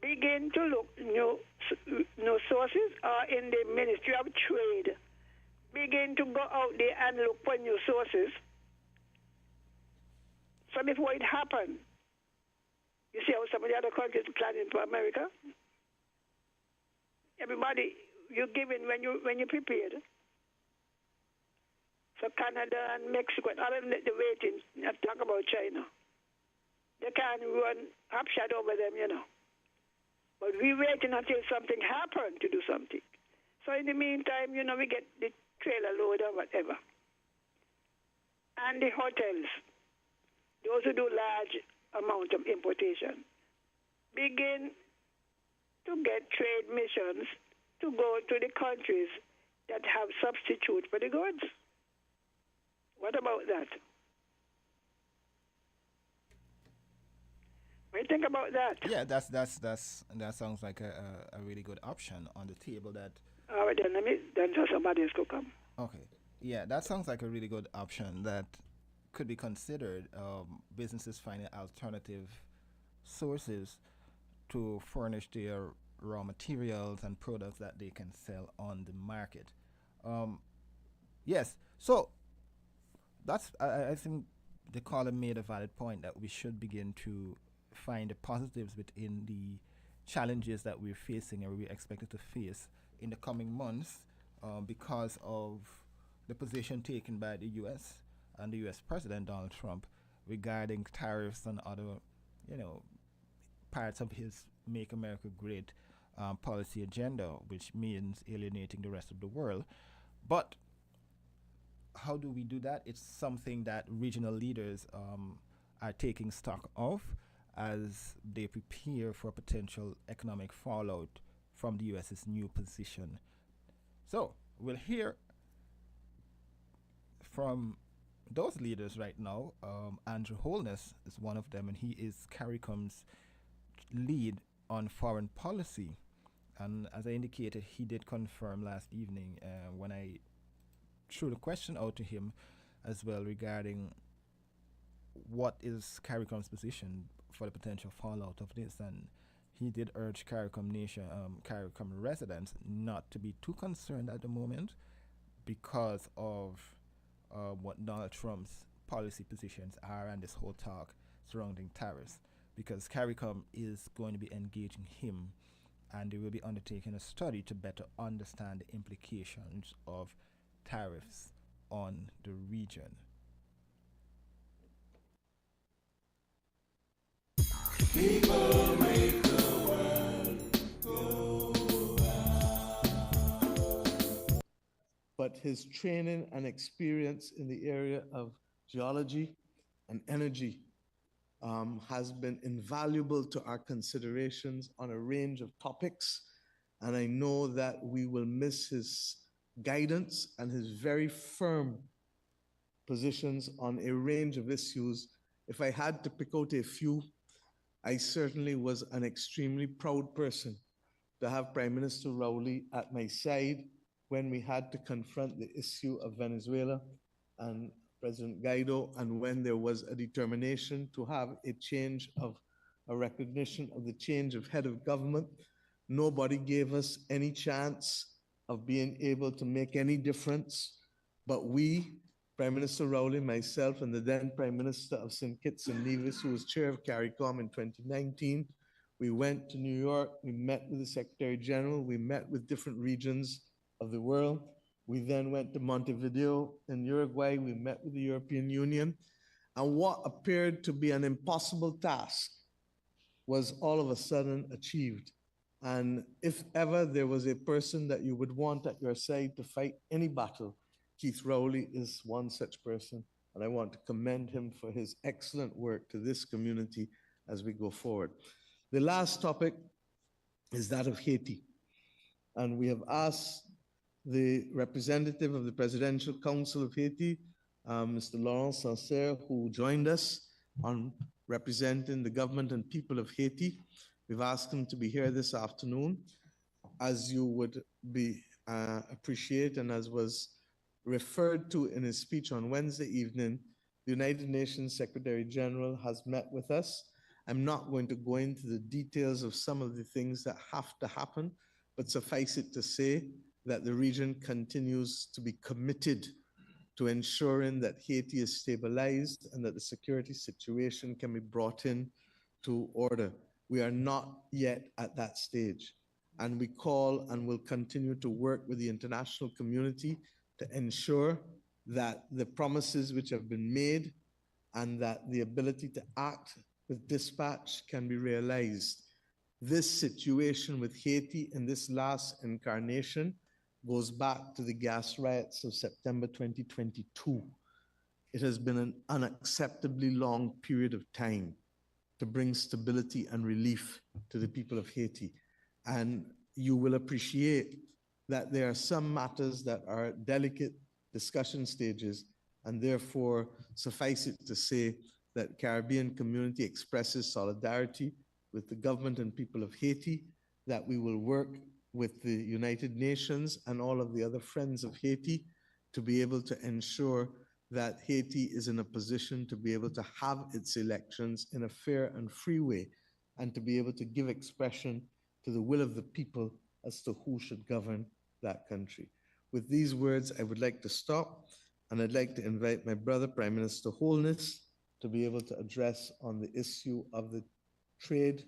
Begin to look new sources in the Ministry of Trade. Begin to go out there and look for new sources. So before it happens, you see how some of the other countries are planning for America? Everybody, you give in when you're prepared. So Canada and Mexico, all of them, they're waiting. Talk about China. They can't run upshot over them, But we're waiting until something happens to do something. So in the meantime, we get the trailer load or whatever. And the hotels, those who do large amount of importation, begin to get trade missions to go to the countries that have substitute for the goods. What about that? What do you think about that? Yeah, that sounds like a really good option on the table. That. All right, then so somebody else could come. Okay. Yeah, that sounds like a really good option that could be considered. Businesses finding alternative sources to furnish their raw materials and products that they can sell on the market. Yes, so that's I think the caller made a valid point that we should begin to find the positives within the challenges that we're facing and we're expected to face in the coming months because of the position taken by the U.S. and the U.S. President Donald Trump regarding tariffs and other, you know, parts of his Make America Great policy agenda, which means alienating the rest of the world. But how do we do that? It's something that regional leaders are taking stock of as they prepare for potential economic fallout from the US's new position. So we'll hear from those leaders right now. Andrew Holness is one of them, and he is CARICOM's lead on foreign policy. And as I indicated, he did confirm last evening when I threw the question out to him as well regarding what is CARICOM's position for the potential fallout of this. And he did urge CARICOM Nation, CARICOM residents not to be too concerned at the moment because of what Donald Trump's policy positions are and this whole talk surrounding tariffs. Because CARICOM is going to be engaging him, and they will be undertaking a study to better understand the implications of tariffs on the region. People make the world go round. But his training and experience in the area of geology and energy has been invaluable to our considerations on a range of topics. And I know that we will miss his guidance and his very firm positions on a range of issues. If I had to pick out a few, I certainly was an extremely proud person to have Prime Minister Rowley at my side when we had to confront the issue of Venezuela and President Guaido, and when there was a determination to have a change of a recognition of the change of head of government. Nobody gave us any chance of being able to make any difference, but we, Prime Minister Rowley, myself, and the then Prime Minister of St. Kitts and Nevis, who was chair of CARICOM in 2019, we went to New York, we met with the Secretary General, we met with different regions of the world. We then went to Montevideo in Uruguay, we met with the European Union, and what appeared to be an impossible task was all of a sudden achieved. And if ever there was a person that you would want at your side to fight any battle, Keith Rowley is one such person, and I want to commend him for his excellent work to this community as we go forward. The last topic is that of Haiti, and we have asked the representative of the Presidential Council of Haiti, Mr. Laurent Sancerre, who joined us on representing the government and people of Haiti. We've asked him to be here this afternoon. As you would be appreciate, and as was referred to in his speech on Wednesday evening, the United Nations Secretary General has met with us. I'm not going to go into the details of some of the things that have to happen, but suffice it to say that the region continues to be committed to ensuring that Haiti is stabilized and that the security situation can be brought in to order. We are not yet at that stage, and we call and will continue to work with the international community to ensure that the promises which have been made and that the ability to act with dispatch can be realized. This situation with Haiti in this last incarnation goes back to the gas riots of September 2022. It has been an unacceptably long period of time to bring stability and relief to the people of Haiti. And you will appreciate that there are some matters that are delicate discussion stages, and therefore suffice it to say that Caribbean community expresses solidarity with the government and people of Haiti, that we will work with the United Nations and all of the other friends of Haiti to be able to ensure that Haiti is in a position to be able to have its elections in a fair and free way, and to be able to give expression to the will of the people as to who should govern that country. With these words, I would like to stop, and I'd like to invite my brother, Prime Minister Holness, to be able to address on the issue of the trade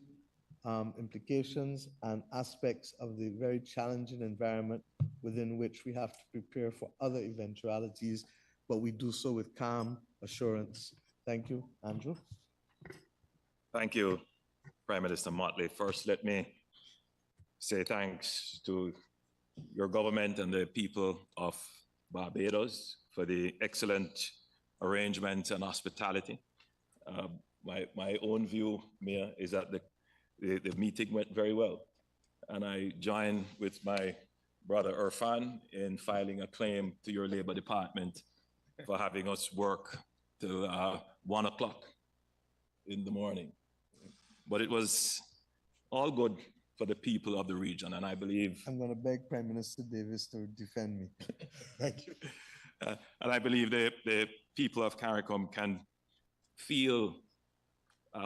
implications and aspects of the very challenging environment within which we have to prepare for other eventualities, but we do so with calm assurance Thank you. Andrew? Thank you, Prime Minister Motley. First, let me say thanks to your government and the people of Barbados for the excellent arrangements and hospitality. My own view, Mayor, is that the meeting went very well. And I join with my brother Irfan in filing a claim to your Labor Department for having us work till 1 o'clock in the morning. But it was all good for the people of the region, and I believe... I'm going to beg Prime Minister Davis to defend me. Thank you. And I believe the people of CARICOM can feel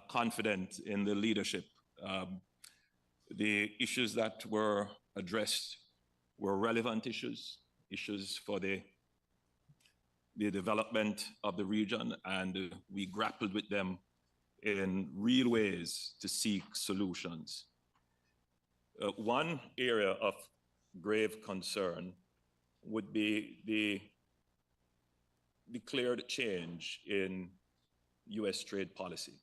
confident in the leadership. The issues that were addressed were relevant issues for the development of the region, and we grappled with them in real ways to seek solutions. One area of grave concern would be the declared change in US trade policy.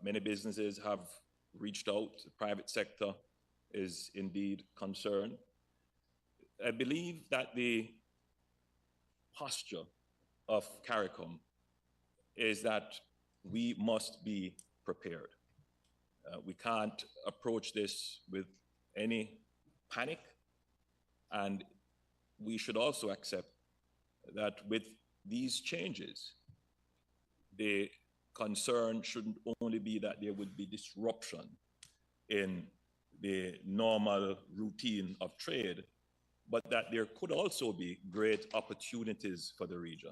Many businesses have reached out, the private sector is indeed concerned. I believe that the posture of CARICOM is that we must be prepared. We can't approach this with any panic, and we should also accept that with these changes, the concern shouldn't only be that there would be disruption in the normal routine of trade, but that there could also be great opportunities for the region.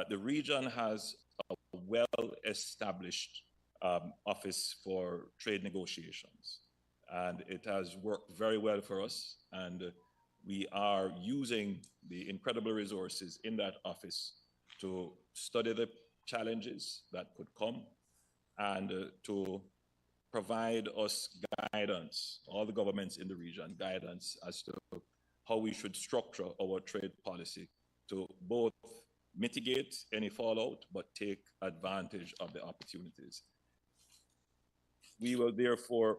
The region has a well-established office for trade negotiations, and it has worked very well for us, and we are using the incredible resources in that office to study the challenges that could come and to provide us guidance, all the governments in the region, guidance as to how we should structure our trade policy to both mitigate any fallout, but take advantage of the opportunities. We will therefore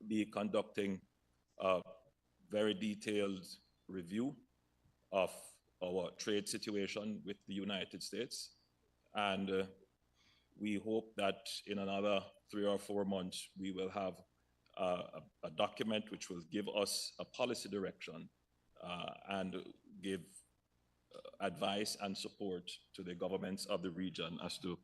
be conducting a very detailed review of our trade situation with the United States. And we hope that in another 3 or 4 months, we will have a document which will give us a policy direction and give advice and support to the governments of the region as to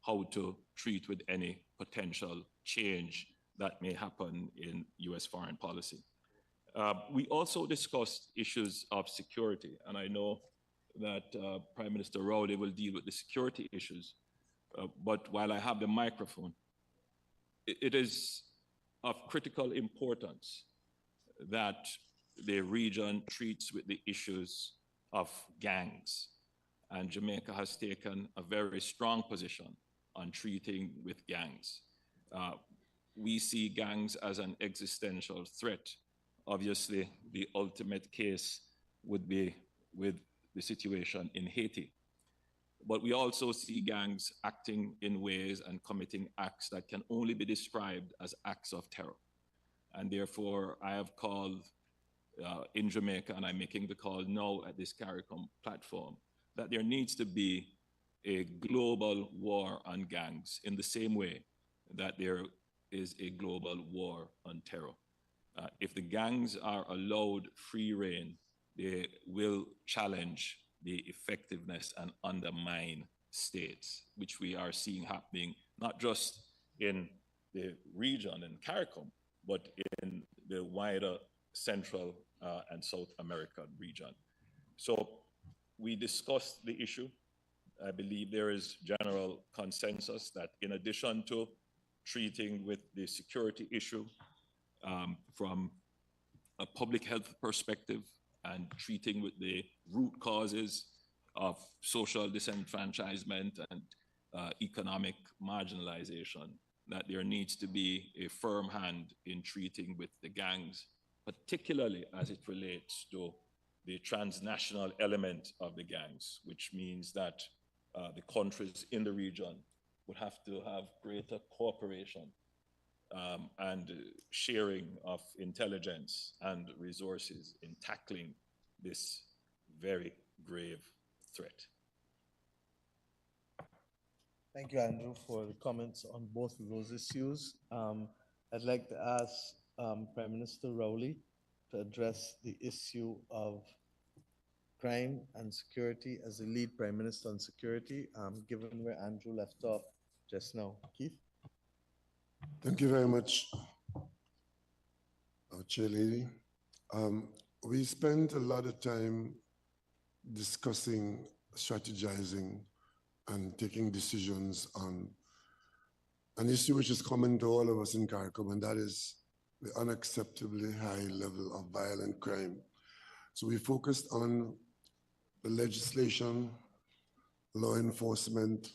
how to treat with any potential change that may happen in US foreign policy. We also discussed issues of security, and I know that Prime Minister Rowley will deal with the security issues, but while I have the microphone, it is of critical importance that the region treats with the issues of gangs, and Jamaica has taken a very strong position on treating with gangs. We see gangs as an existential threat. Obviously, the ultimate case would be with the situation in Haiti. But we also see gangs acting in ways and committing acts that can only be described as acts of terror. And therefore, I have called in Jamaica, and I'm making the call now at this CARICOM platform, that there needs to be a global war on gangs in the same way that there is a global war on terror. If the gangs are allowed free rein, they will challenge the effectiveness and undermine states, which we are seeing happening not just in the region in CARICOM, but in the wider Central and South American region. So we discussed the issue. I believe there is general consensus that in addition to treating with the security issue from a public health perspective and treating with the root causes of social disenfranchisement and economic marginalization, that there needs to be a firm hand in treating with the gangs, particularly as it relates to the transnational element of the gangs, which means that the countries in the region would have to have greater cooperation and sharing of intelligence and resources in tackling this very grave threat. Thank you, Andrew, for the comments on both of those issues. I'd like to ask Prime Minister Rowley to address the issue of crime and security as the lead Prime Minister on security, given where Andrew left off just now. Keith? Thank you very much, Chair Lady. We spent a lot of time discussing, strategizing, and taking decisions on an issue which is common to all of us in CARICOM, and that is the unacceptably high level of violent crime. So we focused on the legislation, law enforcement,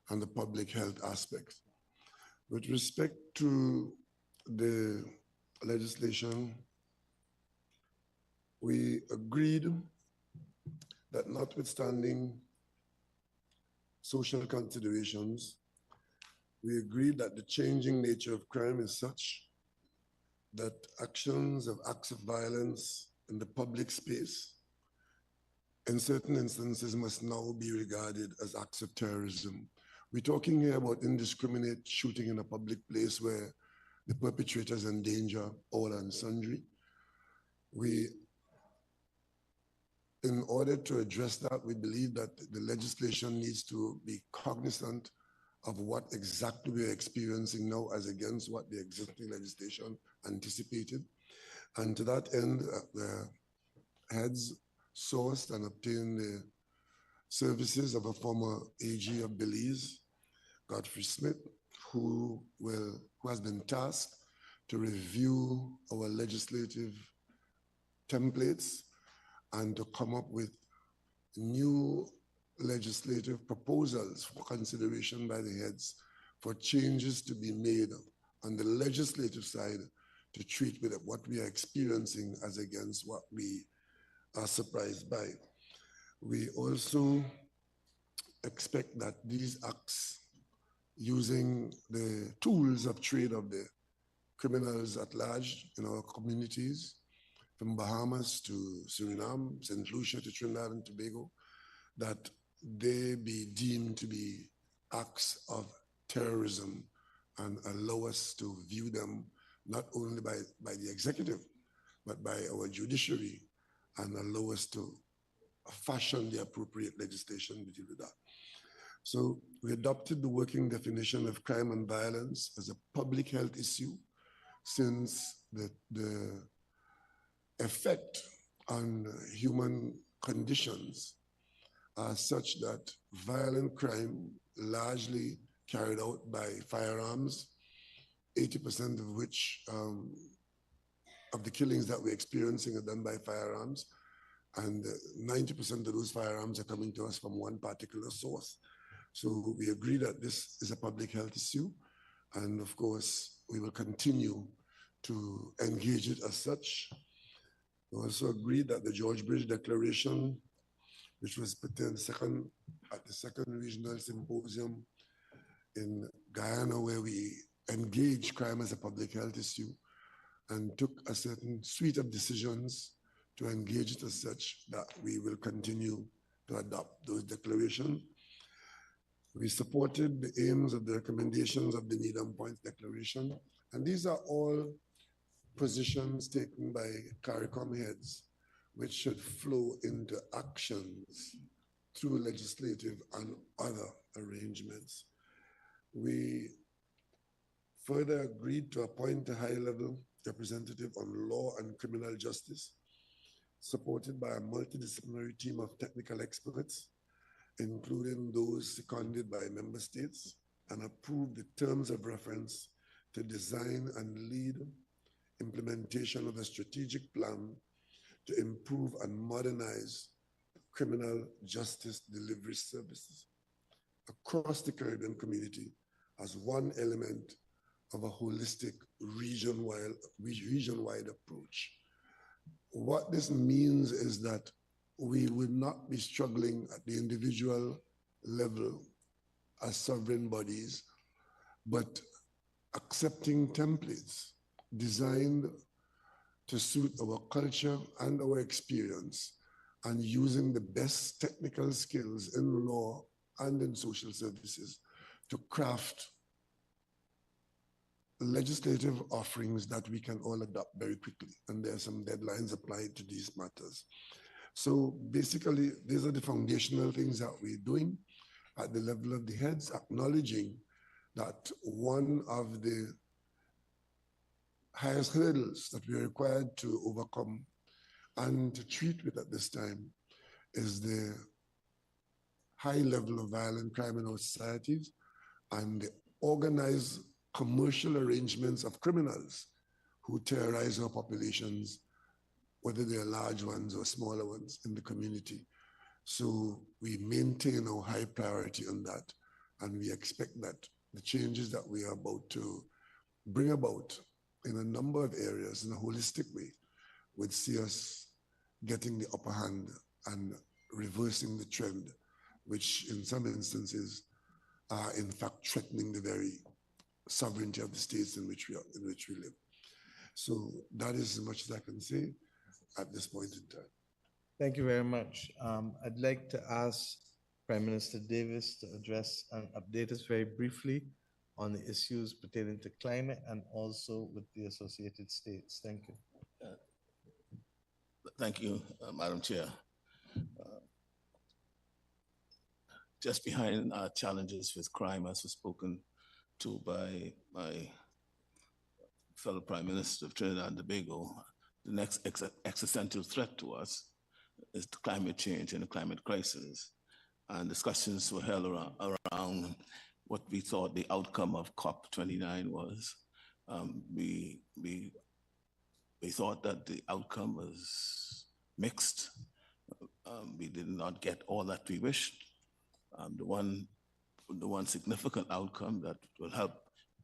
and the public health aspect. With respect to the legislation, we agreed that notwithstanding social considerations, we agreed that the changing nature of crime is such that acts of violence in the public space, in certain instances, must now be regarded as acts of terrorism. We're talking here about indiscriminate shooting in a public place where the perpetrators endanger all and sundry. In order to address that, we believe that the legislation needs to be cognizant of what exactly we're experiencing now as against what the existing legislation anticipated. And to that end, the heads sourced and obtained the services of a former AG of Belize, Godfrey Smith, who has been tasked to review our legislative templates and to come up with new legislative proposals for consideration by the heads for changes to be made on the legislative side to treat with what we are experiencing as against what we are surprised by. We also expect that these acts, using the tools of trade of the criminals at large in our communities, from Bahamas to Suriname, St. Lucia to Trinidad and Tobago, that they be deemed to be acts of terrorism and allow us to view them not only by the executive, but by our judiciary, and allow us to fashion the appropriate legislation to deal with that. So we adopted the working definition of crime and violence as a public health issue, since the effect on human conditions are such that violent crime, largely carried out by firearms, 80% of which of the killings that we're experiencing are done by firearms, and 90% of those firearms are coming to us from one particular source. So we agree that this is a public health issue, and of course, we will continue to engage it as such. We also agreed that the George Bridge Declaration, which was put in at the second regional symposium in Guyana, where we engaged crime as a public health issue and took a certain suite of decisions to engage it as such, that we will continue to adopt those declarations. We supported the aims of the recommendations of the Needham Point Declaration, and these are all positions taken by CARICOM heads, which should flow into actions through legislative and other arrangements. We further agreed to appoint a high-level representative on law and criminal justice, supported by a multidisciplinary team of technical experts, including those seconded by member states, and approved the terms of reference to design and lead implementation of a strategic plan to improve and modernize criminal justice delivery services across the Caribbean community as one element of a holistic region-wide approach. What this means is that we will not be struggling at the individual level as sovereign bodies, but accepting templates designed to suit our culture and our experience, and using the best technical skills in law and in social services to craft legislative offerings that we can all adopt very quickly. And there are some deadlines applied to these matters. So basically, these are the foundational things that we're doing at the level of the heads, acknowledging that one of the highest hurdles that we're required to overcome and to treat with at this time is the high level of violent crime in our societies and the organized commercial arrangements of criminals who terrorize our populations, whether they're large ones or smaller ones in the community. So we maintain our high priority on that, and we expect that the changes that we are about to bring about in a number of areas in a holistic way would see us getting the upper hand and reversing the trend, which in some instances are in fact threatening the very sovereignty of the states in which we live. So that is as much as I can say at this point in time. Thank you very much. I'd like to ask Prime Minister Davis to address and update us very briefly on the issues pertaining to climate and also with the associated states. Thank you. Thank you, Madam Chair. Just behind our challenges with crime, as was spoken to by my fellow Prime Minister of Trinidad and Tobago, the next existential threat to us is the climate change and the climate crisis. And discussions were held around what we thought the outcome of COP29 was. We thought that the outcome was mixed. We did not get all that we wished. The one significant outcome that will help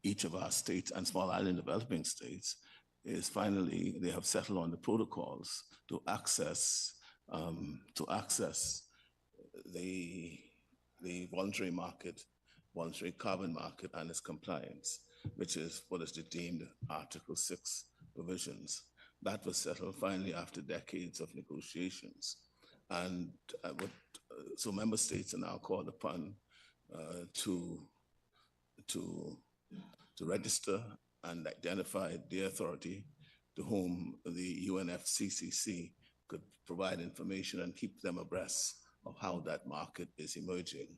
each of our states and small island developing states is finally they have settled on the protocols to access the voluntary market, voluntary carbon market and its compliance, which is what is deemed Article 6 provisions. That was settled finally after decades of negotiations. And so member states are now called upon to register and identify the authority to whom the UNFCCC could provide information and keep them abreast of how that market is emerging.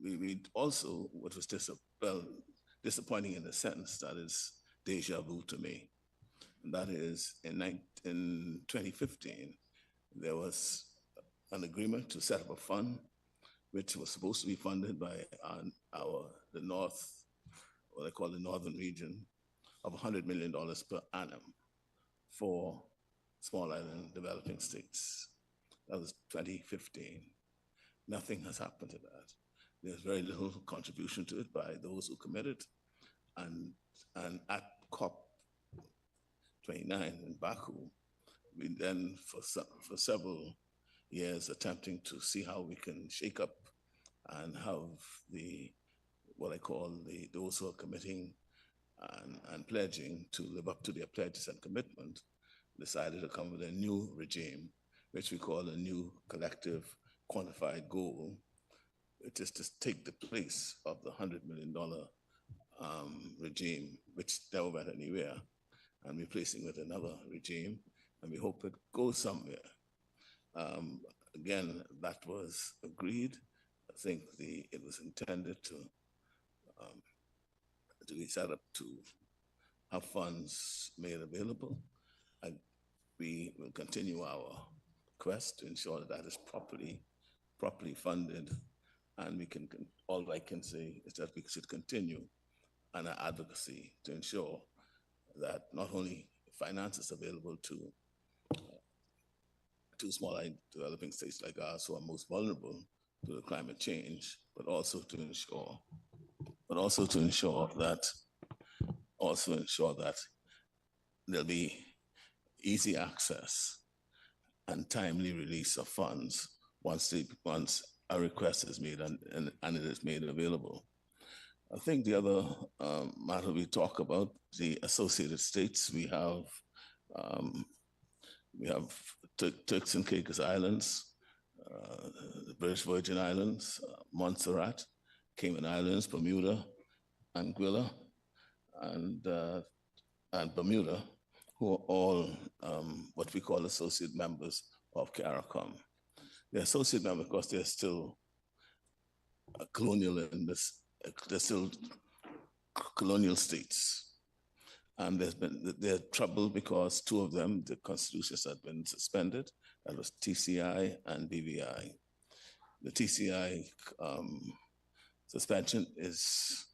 We also, what was disappointing in a sense, that is deja vu to me. And that is in 2015, there was an agreement to set up a fund which was supposed to be funded by the North, what they call the Northern region, of $100 million per annum for small island developing states. That was 2015. Nothing has happened to that. There's very little contribution to it by those who committed. And at COP29 in Baku, we then, for several years, attempting to see how we can shake up and have what I call those who are committing and pledging to live up to their pledges and commitment, decided to come with a new regime, which we call a new collective quantified goal, which is to take the place of the $100 million regime, which never went anywhere, and replacing with another regime, and we hope it goes somewhere. Again, that was agreed. I think it was intended to be set up to have funds made available. And we will continue our quest to ensure that is properly funded. And all I can say is that we should continue on our advocacy to ensure that not only finance is available to small island developing states like ours who are most vulnerable to the climate change, but also to ensure that there'll be easy access and timely release of funds once a request is made and it is made available. I think the other matter we talk about, the associated states, we have Turks and Caicos Islands, the British Virgin Islands, Montserrat, Cayman Islands, Bermuda, Anguilla, and Bermuda, who are all what we call associate members of CARICOM. They're associate members because they're still colonial in this, they're still colonial states. And there's trouble because two of them, the constitutions had been suspended. That was TCI and BVI. The TCI suspension is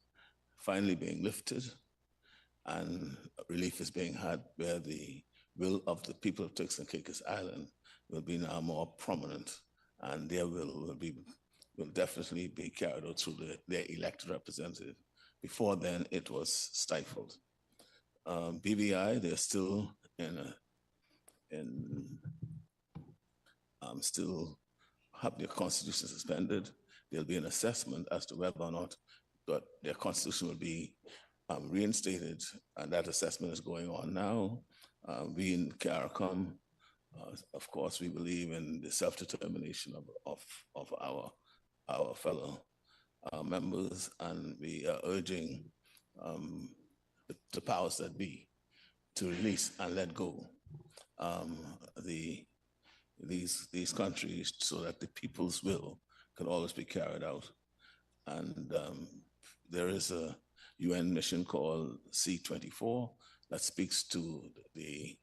finally being lifted, and relief is being had where the will of the people of Turks and Caicos Island will be now more prominent, and their will definitely be carried out through their elected representative. Before then, it was stifled. BVI, they're still still have their constitution suspended. There'll be an assessment as to whether or not their constitution will be reinstated, and that assessment is going on now. We in CARICOM, of course, we believe in the self-determination of our fellow members, and we are urging the powers that be to release and let go these countries so that the people's will can always be carried out. And there is a UN mission called C24 that speaks to the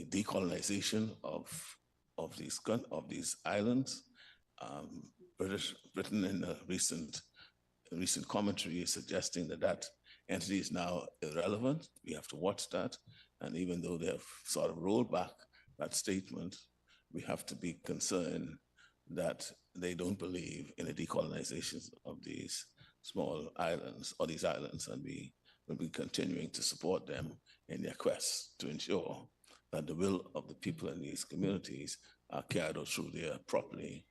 decolonization of these islands. Britain in a recent commentary is suggesting that entity is now irrelevant. We have to watch that. And even though they have sort of rolled back that statement, we have to be concerned that they don't believe in the decolonization of these small islands or these islands, and we will be continuing to support them in their quest to ensure that the will of the people in these communities are carried out through their properly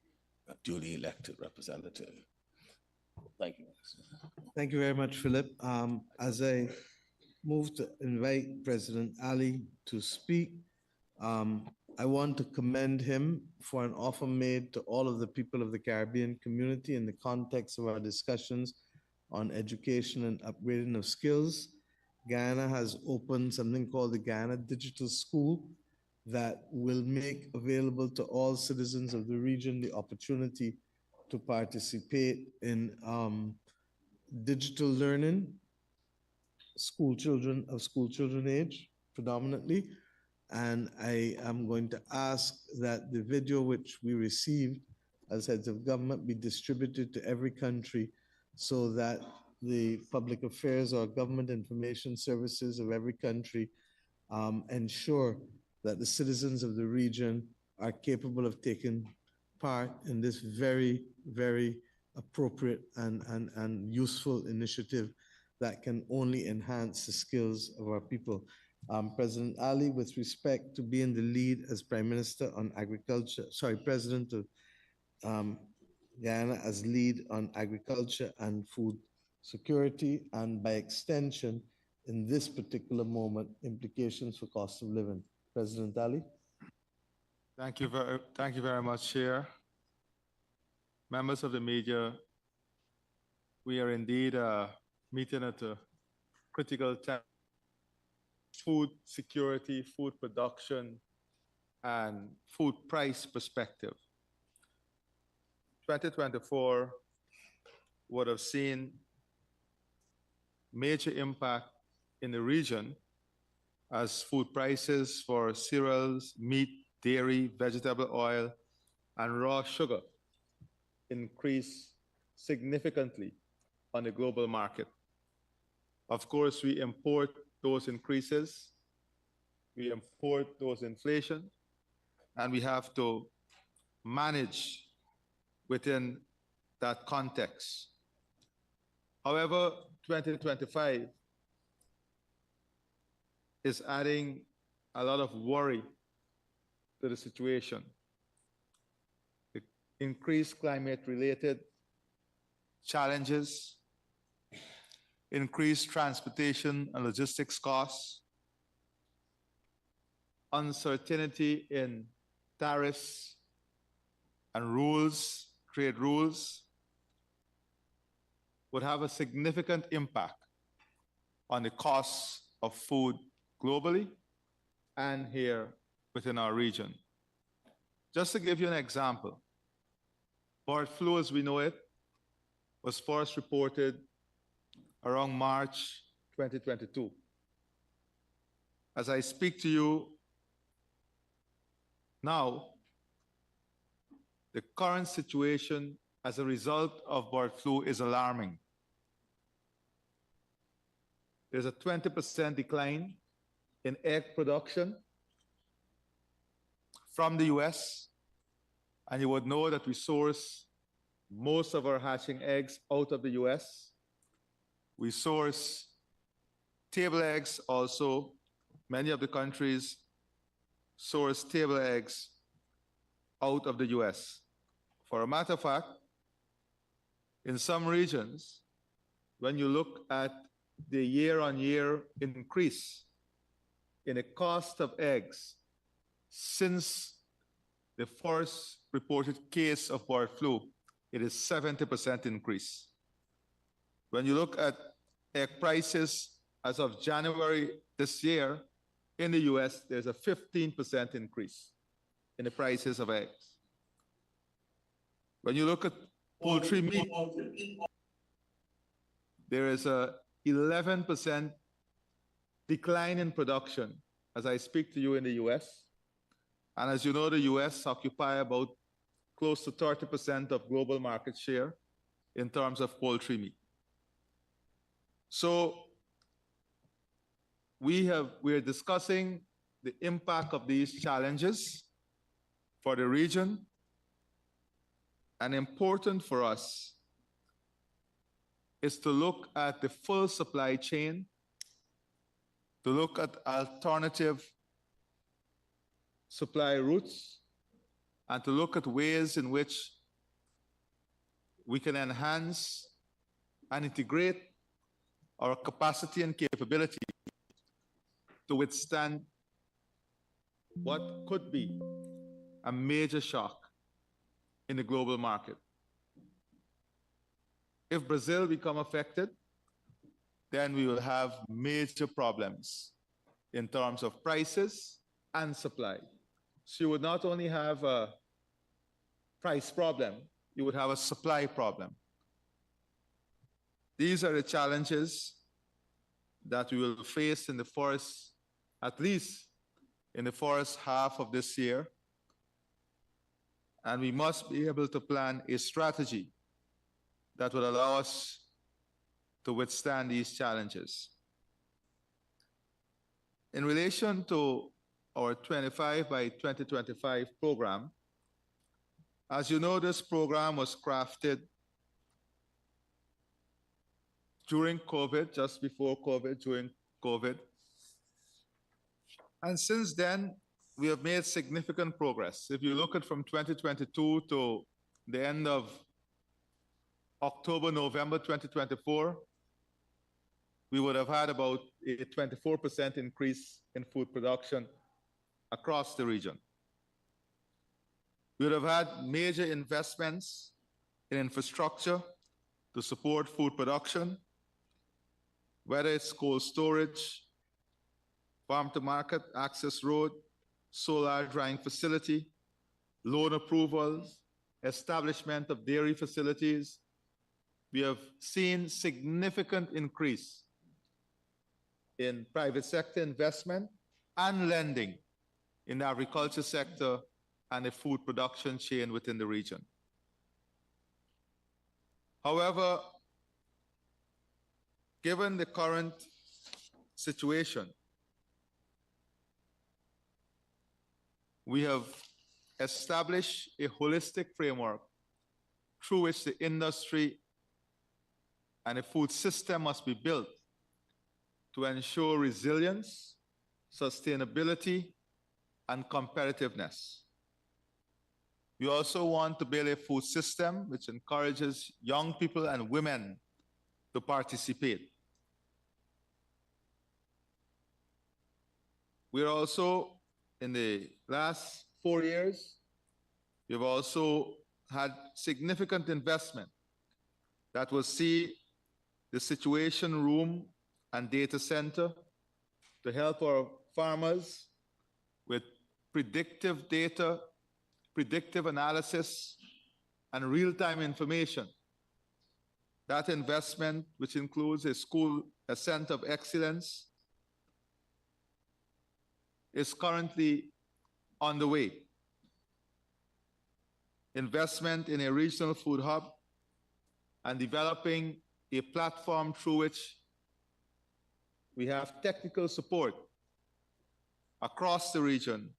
duly elected representative. Thank you. Thank you very much, Philip. As I move to invite President Ali to speak, I want to commend him for an offer made to all of the people of the Caribbean community in the context of our discussions on education and upgrading of skills. Guyana has opened something called the Guyana Digital School that will make available to all citizens of the region the opportunity to participate in digital learning, school children age predominantly. And I am going to ask that the video which we received as heads of government be distributed to every country so that the public affairs or government information services of every country ensure that the citizens of the region are capable of taking part in this very, very appropriate and useful initiative that can only enhance the skills of our people. President Ali, with respect to being the lead as Prime Minister on agriculture, President of Guyana as lead on agriculture and food security, and by extension, in this particular moment, implications for cost of living. President Ali. Thank you very much, Chair. Members of the media, we are indeed meeting at a critical time. Food security, food production, and food price perspective. 2024 would have seen major impact in the region as food prices for cereals, meat, dairy, vegetable oil, and raw sugar increase significantly on the global market. Of course, we import those increases, we import those inflation, and we have to manage within that context. However, 2025 is adding a lot of worry to the situation. The increased climate-related challenges, increased transportation and logistics costs, uncertainty in tariffs and rules, trade rules, would have a significant impact on the costs of food globally and here within our region. Just to give you an example, bird flu as we know it was first reported around March 2022. As I speak to you now, the current situation as a result of bird flu is alarming. There's a 20% decline in egg production from the US, and you would know that we source most of our hatching eggs out of the US. We source table eggs also. Many of the countries source table eggs out of the US. For a matter of fact, in some regions, when you look at the year-on-year increase in the cost of eggs since the first reported case of bird flu, it is 70% increase. When you look at egg prices as of January this year in the US, there's a 15% increase in the prices of eggs. When you look at poultry meat, there is a 11% decline in production as I speak to you in the US. And as you know, the US occupy about close to 30% of global market share in terms of poultry meat. So we're discussing the impact of these challenges for the region, and important for us is to look at the full supply chain, to look at alternative supply routes, and to look at ways in which we can enhance and integrate our capacity and capability to withstand what could be a major shock in the global market. If Brazil become affected, then we will have major problems in terms of prices and supply. So you would not only have a price problem, you would have a supply problem. These are the challenges that we will face in the first, at least in the first half of this year. And we must be able to plan a strategy that would allow us to withstand these challenges. In relation to our 25 by 2025 program, as you know, this program was crafted during COVID, just before COVID, during COVID. And since then, we have made significant progress. If you look at from 2022 to the end of October, November 2024, we would have had about a 24% increase in food production across the region. We would have had major investments in infrastructure to support food production, whether it's cold storage, farm to market access road, solar drying facility, loan approvals, establishment of dairy facilities. We have seen significant increase in private sector investment and lending in the agriculture sector and the food production chain within the region. However, given the current situation, we have established a holistic framework through which the industry and the food system must be built to ensure resilience, sustainability, and competitiveness. We also want to build a food system which encourages young people and women to participate. We're also, in the last 4 years, we've also had significant investment that will see the Situation Room and Data Center to help our farmers with predictive data, predictive analysis, and real-time information. That investment, which includes a center of excellence, is currently on the way. Investment in a regional food hub and developing a platform through which we have technical support across the region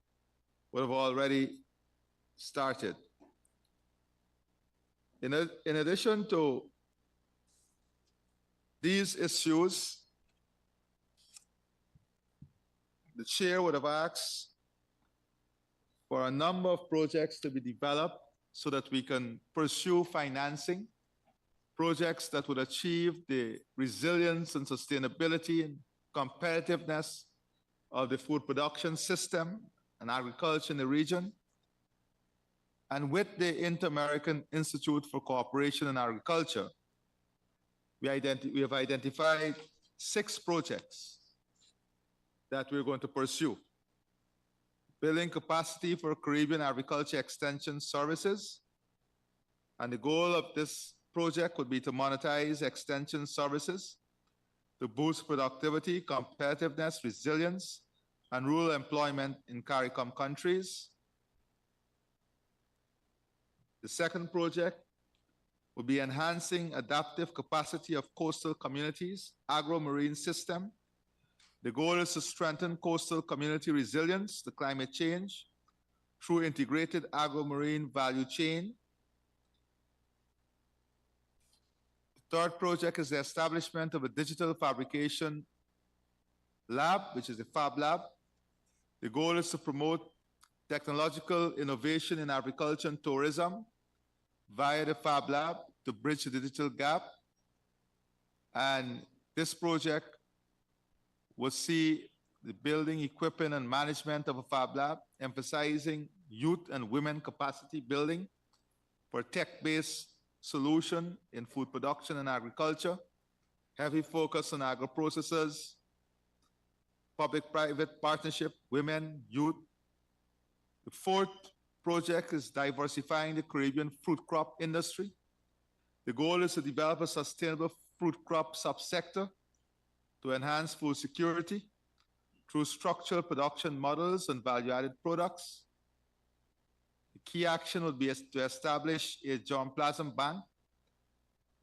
would have already started. In addition to these issues, the chair would have asked for a number of projects to be developed so that we can pursue financing, projects that would achieve the resilience and sustainability and competitiveness of the food production system and agriculture in the region. And with the Inter-American Institute for Cooperation in Agriculture, we have identified 6 projects that we're going to pursue. Building capacity for Caribbean agriculture extension services. And the goal of this project would be to monetize extension services to boost productivity, competitiveness, resilience, and rural employment in CARICOM countries. The second project will be enhancing adaptive capacity of coastal communities, agro-marine system. The goal is to strengthen coastal community resilience to climate change through integrated agro-marine value chain. The third project is the establishment of a digital fabrication lab, which is a Fab Lab. The goal is to promote technological innovation in agriculture and tourism via the Fab Lab to bridge the digital gap. And this project will see the building, equipping, and management of a Fab Lab, emphasizing youth and women capacity building for tech-based solution in food production and agriculture, heavy focus on agro-processors, public-private partnership, women, youth. The fourth project is diversifying the Caribbean fruit crop industry. The goal is to develop a sustainable fruit crop subsector to enhance food security through structural production models and value-added products. The key action would be to establish a germplasm bank,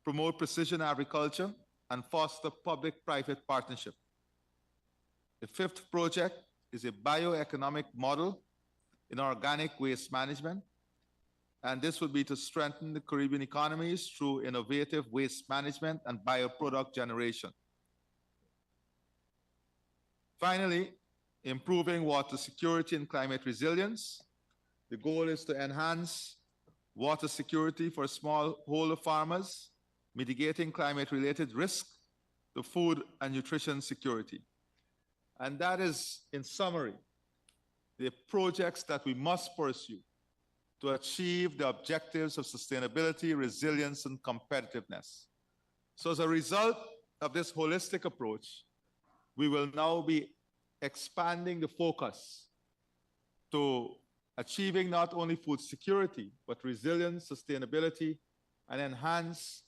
promote precision agriculture, and foster public-private partnership. The fifth project is a bioeconomic model in organic waste management, and this would be to strengthen the Caribbean economies through innovative waste management and bioproduct generation. Finally, improving water security and climate resilience. The goal is to enhance water security for smallholder farmers, mitigating climate-related risk to food and nutrition security. And that is, in summary, the projects that we must pursue to achieve the objectives of sustainability, resilience, and competitiveness. So as a result of this holistic approach, we will now be expanding the focus to achieving not only food security, but resilience, sustainability, and enhance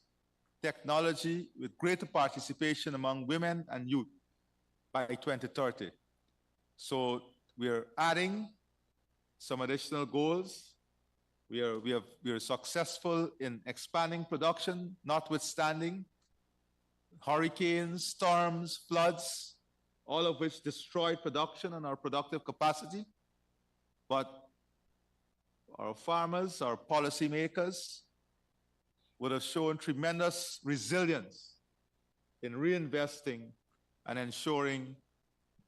technology with greater participation among women and youth by 2030. So we are adding some additional goals. We are successful in expanding production, notwithstanding hurricanes, storms, floods, all of which destroy production and our productive capacity. But our farmers, our policymakers would have shown tremendous resilience in reinvesting and ensuring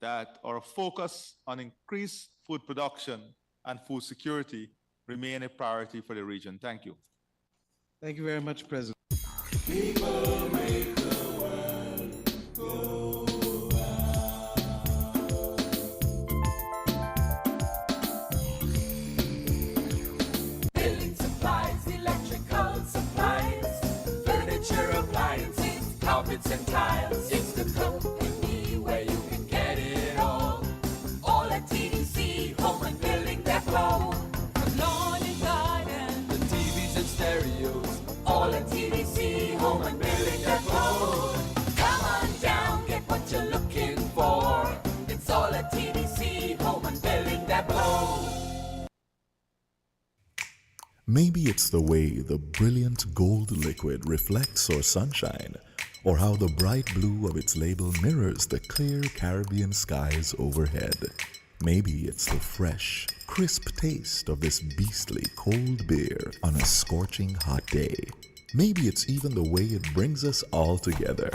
that our focus on increased food production and food security remain a priority for the region. Thank you. Thank you very much, President. Building supplies, electrical supplies, furniture appliances, carpets and tiles. It's the company where you can get it all at TDC Home and Building Depot. From lawn and garden, the TVs and stereos, all at TDC Home and Building Depot. Come on down, get what you're looking for. It's all at TDC Home and Building Depot. Maybe it's the way the brilliant gold liquid reflects or sunshine, or how the bright blue of its label mirrors the clear Caribbean skies overhead. Maybe it's the fresh, crisp taste of this beastly cold beer on a scorching hot day. Maybe it's even the way it brings us all together.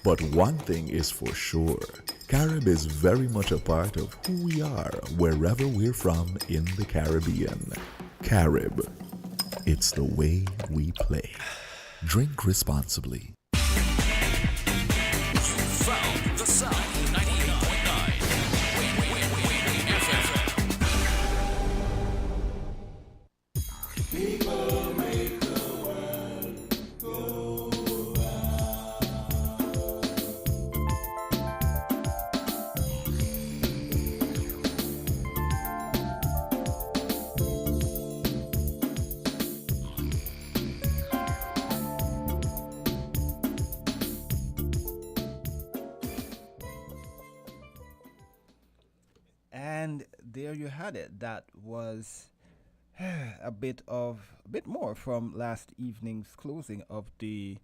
But one thing is for sure, Carib is very much a part of who we are wherever we're from in the Caribbean. Carib. It's the way we play. Drink responsibly. Found the sound 98.9 FM. People make the world go And there you had it. That was a bit more from last evening's closing of the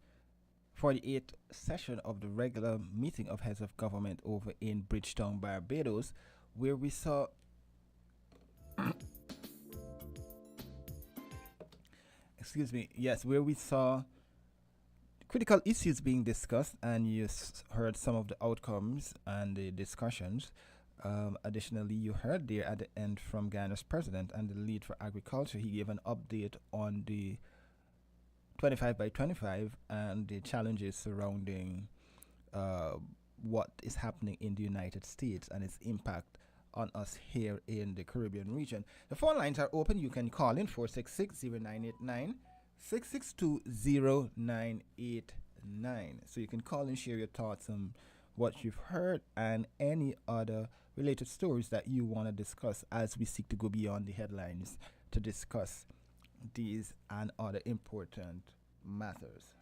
48th session of the regular meeting of heads of government over in Bridgetown, Barbados, where we saw where we saw critical issues being discussed, and you heard some of the outcomes and the discussions. Additionally, you heard there at the end from Ghana's president and the lead for agriculture. He gave an update on the 25 by 25 and the challenges surrounding what is happening in the United States and its impact on us here in the Caribbean region. The phone lines are open. You can call in 466-0989, 662-0989. So you can call and share your thoughts on what you've heard and any other related stories that you want to discuss as we seek to go beyond the headlines to discuss these and other important matters.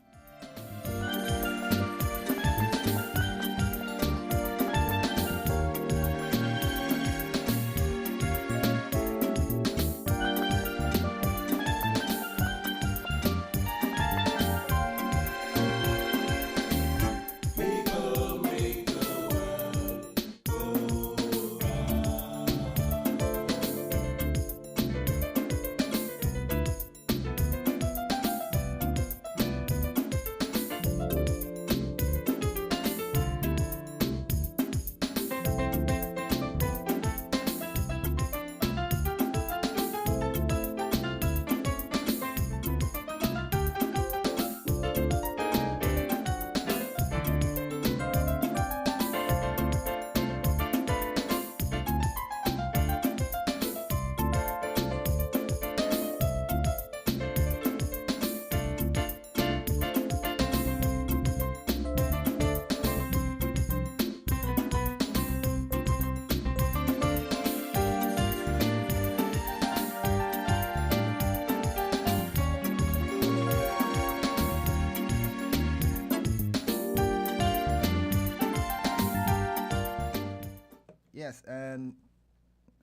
Yes, and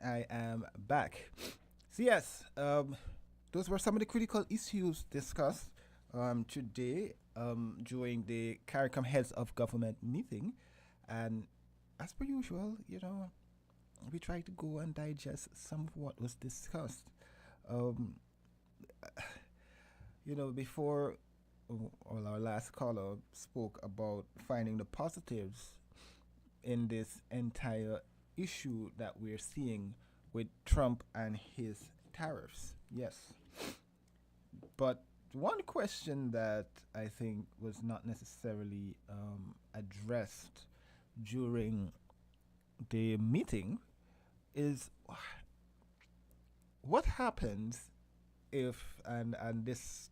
I am back. So yes, those were some of the critical issues discussed today during the CARICOM Heads of Government meeting. And as per usual, we try to go and digest some of what was discussed. Before our last caller spoke about finding the positives in this entire issue that we're seeing with Trump and his tariffs. Yes. But one question that I think was not necessarily addressed during the meeting is what happens if, and this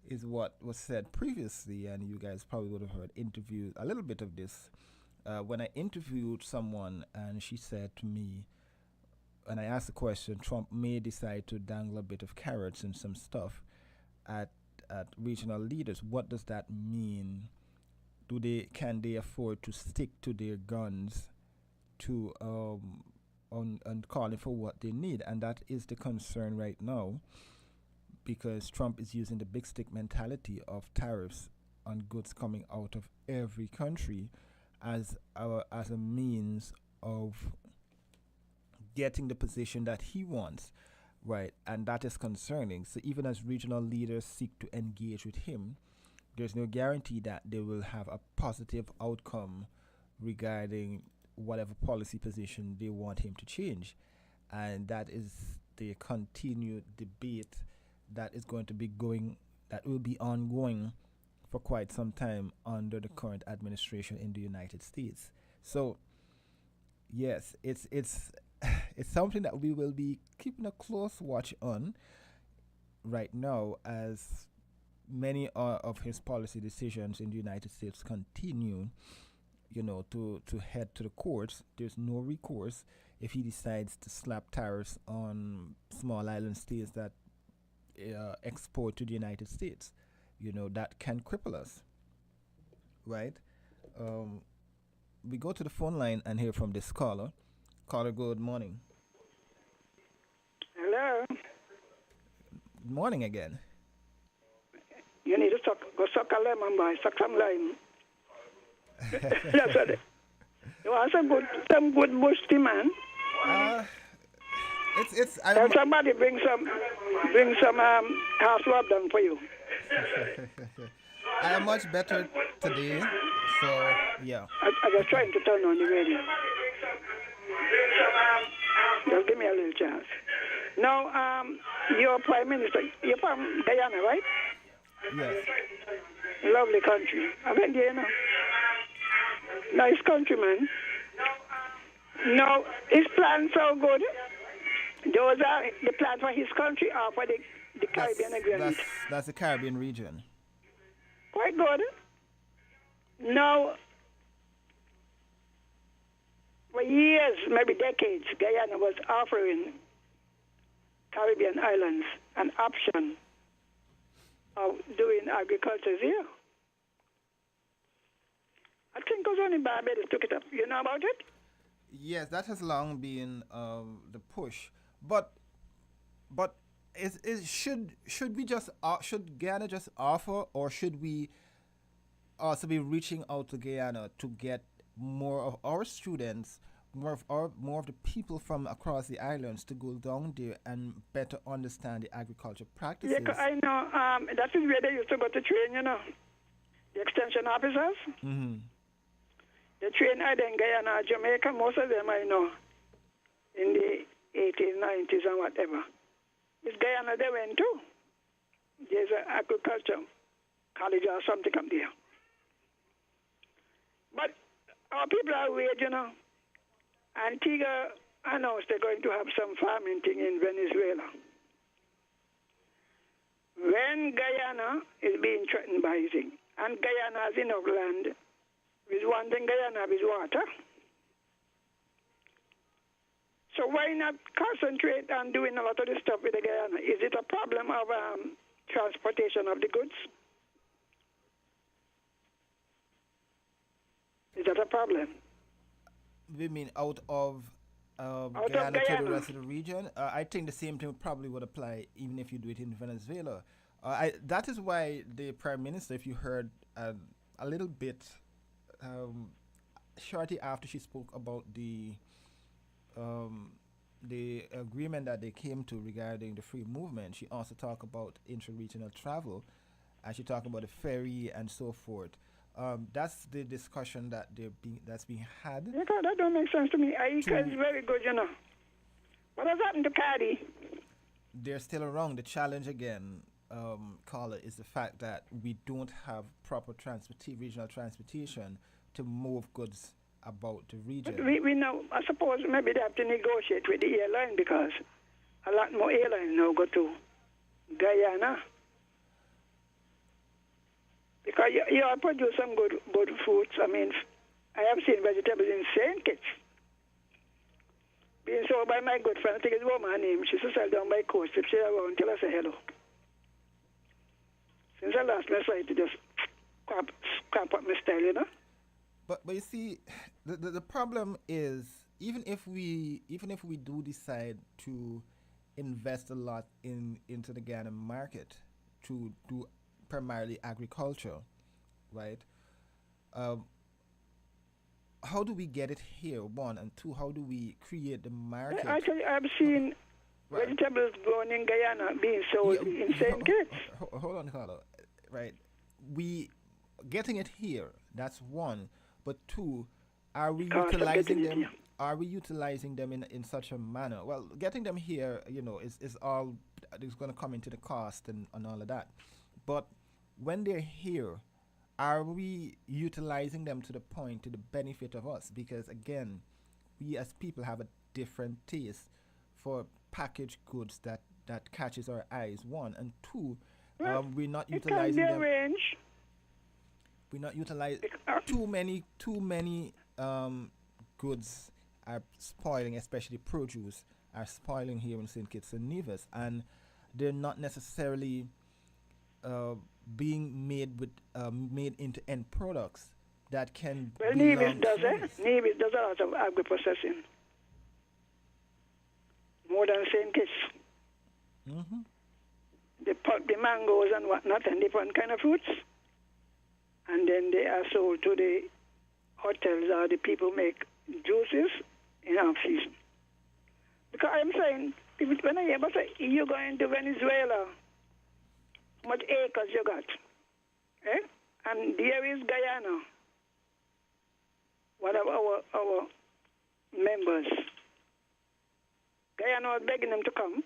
is what was said previously, and you guys probably would have heard a little bit of this, when I interviewed someone and she said to me, and I asked the question, Trump may decide to dangle a bit of carrots and some stuff at regional leaders. What does that mean? Can they afford to stick to their guns to on calling for what they need? And that is the concern right now, because Trump is using the big stick mentality of tariffs on goods coming out of every country as a means of getting the position that he wants, right? And that is concerning. So even as regional leaders seek to engage with him, there's no guarantee that they will have a positive outcome regarding whatever policy position they want him to change. And that is the continued debate that is going to be that will be ongoing for quite some time under the current administration in the United States. So yes, it's something that we will be keeping a close watch on right now, as many of his policy decisions in the United States continue, to head to the courts. There's no recourse if he decides to slap tariffs on small island states that export to the United States. That can cripple us, right? We go to the phone line and hear from this caller. Caller, good morning. Hello. Good morning again. You need to go suck a lemon, boy. Suck some lime. That's what you want some good bush tea, man. Tell somebody bring some house rub down for you. I am much better today, so yeah. I was trying to turn on the radio. Just give me a little chance. Now, your Prime Minister, you're from Guyana, right? Yes. Lovely country. I've been there, Nice country, man. No, his plans so good. Those are the plans for his country or for the Caribbean agreement. That's the Caribbean region. Quite good. Now, for years, maybe decades, Guyana was offering Caribbean islands an option of doing agriculture here. I think it was only Barbados took it up. You know about it? Yes, that has long been the push. But should Guyana just offer, or should we also be reaching out to Guyana to get more of our students, more of the people from across the islands to go down there and better understand the agriculture practices? Yeah, I know. That is where they used to go to train, the extension officers. Mm-hmm. They train either in Guyana or Jamaica. Most of them I know in the 80s, 90s, and whatever. It's Guyana they went to. There's an agriculture college or something up there. But our people are weird, Antigua announced they're going to have some farming thing in Venezuela. When Guyana is being threatened by it, and Guyana has enough land, is one thing Guyana is water. So why not concentrate on doing a lot of this stuff with the Guyana? Is it a problem of transportation of the goods? Is that a problem? We mean out of Guyana to the rest of the region? I think the same thing probably would apply even if you do it in Venezuela. That is why the Prime Minister, if you heard a little bit shortly after she spoke about the agreement that they came to regarding the free movement, she also talked about intra-regional travel, and she talked about the ferry and so forth. That's the discussion that's being had. Yeah, that don't make sense to me. ICA is very good, What has happened to Cardi? They're still around. The challenge again, caller, is the fact that we don't have proper regional transportation to move goods about the region. But we know, I suppose maybe they have to negotiate with the airline because a lot more airlines now go to Guyana. Because you all produce some good fruits. I mean, I have seen vegetables in St. Kitts being sold by my good friend. I think it's woman her name. She used to sell down by coast. If she around, tell her say hello. Since I lost my sight, to just crap up my style, you know. But you see, the problem is even if we do decide to invest a lot into the Ghana market to do primarily agriculture, right? How do we get it here? One, and two, how do we create the market? Actually, I've seen vegetables grown in Guyana being sold in St. Kitts. Hold on, Carlo. Right, we getting it here. That's one. But two, are we utilizing them? Are we utilizing them in such a manner? Well, getting them here, is all it's going to come into the cost and all of that. But when they're here, are we utilizing them to the point, to the benefit of us? Because again, we as people have a different taste for packaged goods that catches our eyes. One, and two, we're not utilizing them. We're not utilizing too many goods are spoiling, especially produce are spoiling here in St. Kitts and Nevis, and they're not necessarily being made into end products that can. Well, Nevis does it. Nevis does a lot of agri-processing, more than St. Kitts. Mm-hmm. The mangoes and whatnot and different kind of fruits, and then they are sold to the hotels or the people make juices in off season. Because I'm saying, when I hear about you going to Venezuela, how much acres you got, and there is Guyana, one of our members. Guyana was begging them to come.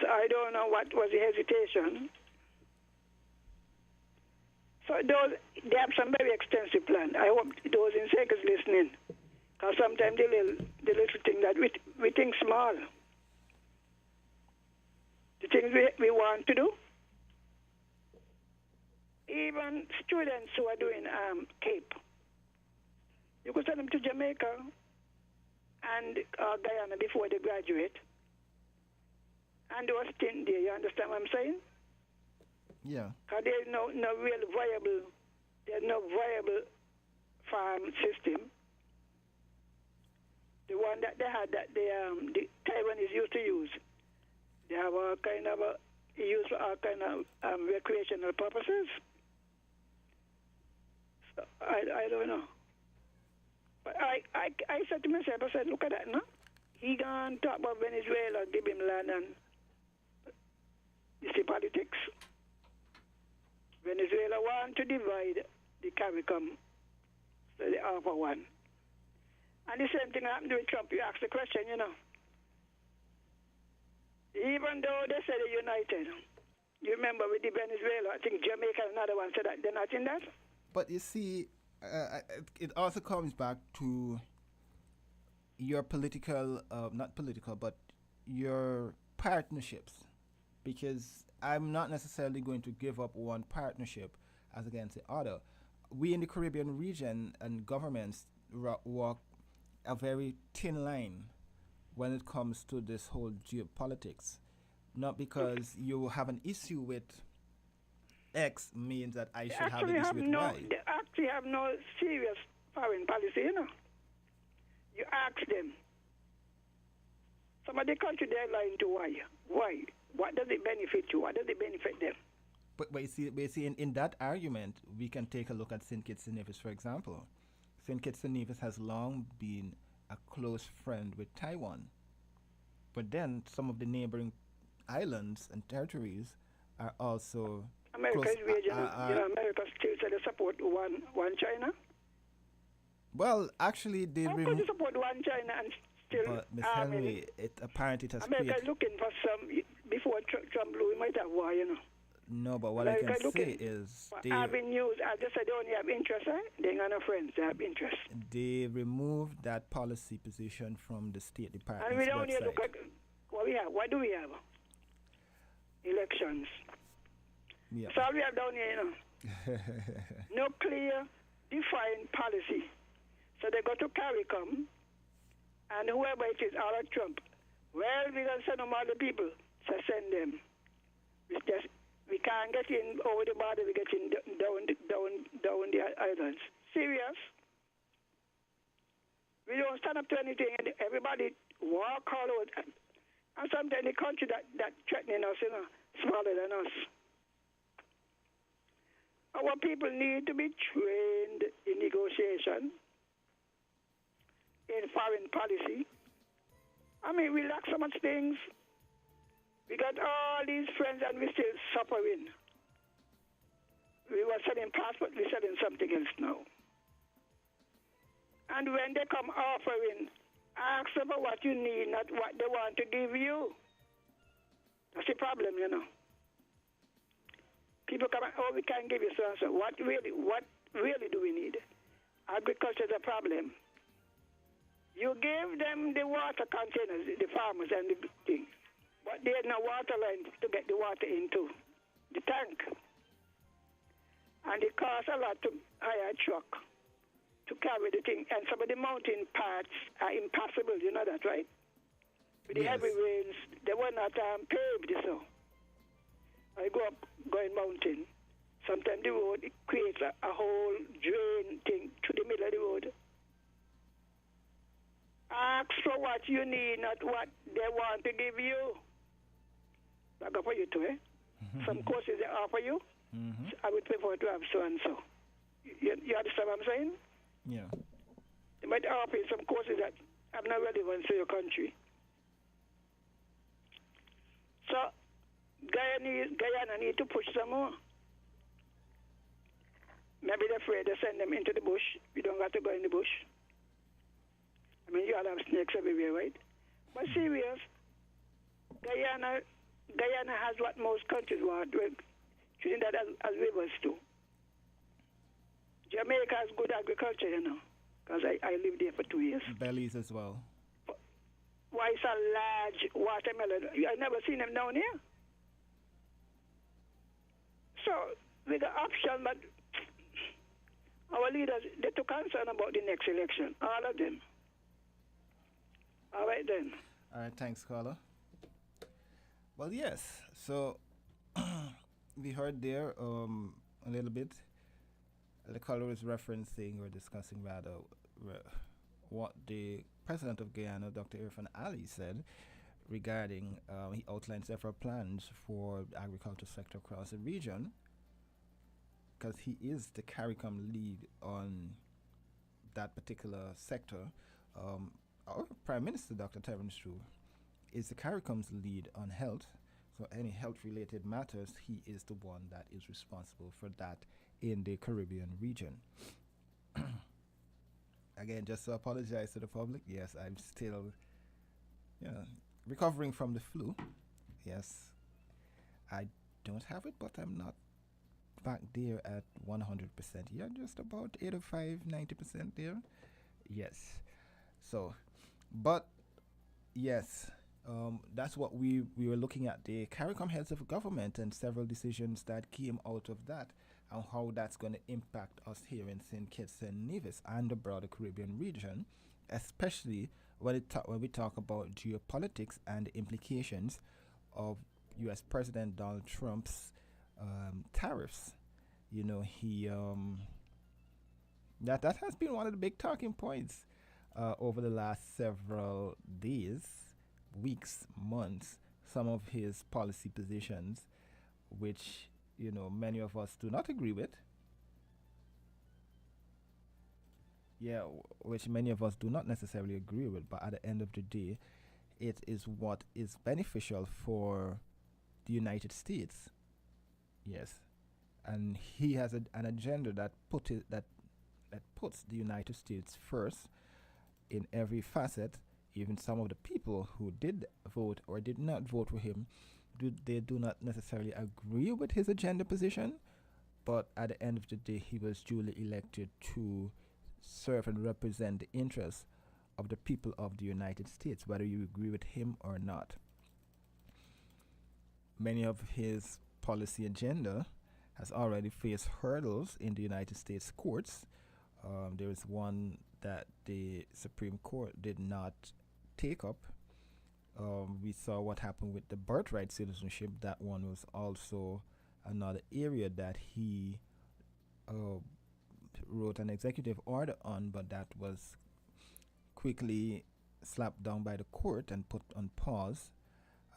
So I don't know what was the hesitation. So they have some very extensive plan. I hope those in SEC is listening. Because sometimes the little thing that we think small. The things we want to do. Even students who are doing CAPE. You could send them to Jamaica and Guyana before they graduate. And do a stint there, you understand what I'm saying? Yeah. Because there's no real viable farm system. The one that they had that the Taiwanese used to use. They have all kind of used for all kind of recreational purposes. So I don't know. But I said to myself, I said, look at that, no? He gone talk about Venezuela, give him land, and you see politics. Venezuela want to divide the CARICOM, so they offer one. And the same thing happened with Trump. You ask the question, Even though they said they're united, you remember with the Venezuela, I think Jamaica and another one said that they're not in that. But you see, it also comes back to your political, not political, but your partnerships. Because I'm not necessarily going to give up one partnership as against the other. We in the Caribbean region and governments walk a very thin line when it comes to this whole geopolitics. Not because you have an issue with X means that I should have an issue with Y. They actually have no serious foreign policy, You ask them. Some of the country, they're lying to why. Why? What does it benefit you? What does it benefit them? But you see in that argument, we can take a look at St. Kitts and Nevis, for example. St. Kitts and Nevis has long been a close friend with Taiwan. But then some of the neighboring islands and territories are also America's regional. America still said they support one China. Well, actually, How could you support one China and still But Miss arming. Henry, apparently it has America created. is looking for some, before Trump blew, we might have war, you know. No, but what I America can say looking is for they avenues. I just said they only have interest, eh? They ain't got no friends, they have interest. removed that policy position from the State And Department's we don't need to website. look at what we have. What do we have? Elections. Yeah. That's all we have down here, you know. No clear, defined policy. So they go to CARICOM, and whoever it is, all of Trump, well, we're going to send them all the people. So send them. We can't get in over the border, we get in down the islands. Serious? We don't stand up to anything, and everybody walk all over. And sometimes the country that threatening us, you know, smaller than us. Our people need to be trained in negotiation, in foreign policy. I mean, we lack so much things. We got all these friends and we're still suffering. We were selling passport, we're selling something else now. And when they come offering, ask them for what you need, not what they want to give you. That's the problem, you know. People come and, oh, we can't give you so and so. What really do we need? Agriculture is a problem. You give them the water containers, the farmers and the thing, but there's no water line to get the water into the tank. And it costs a lot to hire a truck to carry the thing. And some of the mountain parts are impassable, you know that, right? With the heavy rains, they were not paved, so. I go up, going mountain. Sometimes the road, it creates a whole drain thing to the middle of the road. Ask for what you need, not what they want to give you. I go for you too, eh? Some courses they offer you. I would prefer to have so and so. You understand what I'm saying? Yeah. They might offer you some courses that have no relevance to your country. So, Guyana need to push some more. Maybe they're afraid to send them into the bush. You don't got to go in the bush. I mean, you all have snakes everywhere, right? But serious, Guyana has what most countries want. Trinidad has rivers too. Jamaica has good agriculture, you know, because I lived there for 2 years. Belize as well. Why is a large watermelon? I've never seen them down here. So, with the option, but our leaders, they took concern about the next election, all of them. All right, then. All right, thanks, caller. Well, yes. So we heard there a little bit. The caller is referencing or discussing rather what the president of Guyana, Dr. Irfan Ali, said regarding he outlined several plans for the agriculture sector across the region, because he is the CARICOM lead on that particular sector. Our Prime Minister, Dr. Terence True, is the CARICOM's lead on health. So any health-related matters, he is the one that is responsible for that in the Caribbean region. Again, just to apologize to the public, yes, I'm still recovering from the flu. Yes, I don't have it, but I'm not back there at 100%. Yeah, just about 85, 90% there. Yes. So, but yes, that's what we were looking at, the CARICOM heads of government and several decisions that came out of that and how that's going to impact us here in St. Kitts and Nevis and the broader Caribbean region, especially when we talk about geopolitics and the implications of U.S. President Donald Trump's tariffs. You know, he that has been one of the big talking points over the last several days, weeks, months. Some of his policy positions, which many of us do not agree with. Yeah, which many of us do not necessarily agree with, but at the end of the day, it is what is beneficial for the United States. Yes, and he has an agenda that puts the United States first in every facet, even some of the people who did vote or did not vote for him, they do not necessarily agree with his agenda position, but at the end of the day, he was duly elected to serve and represent the interests of the people of the United States, whether you agree with him or not. Many of his policy agenda has already faced hurdles in the United States courts. There is one that the Supreme Court did not take up. We saw what happened with the birthright citizenship. That one was also another area that he wrote an executive order on, but that was quickly slapped down by the court and put on pause.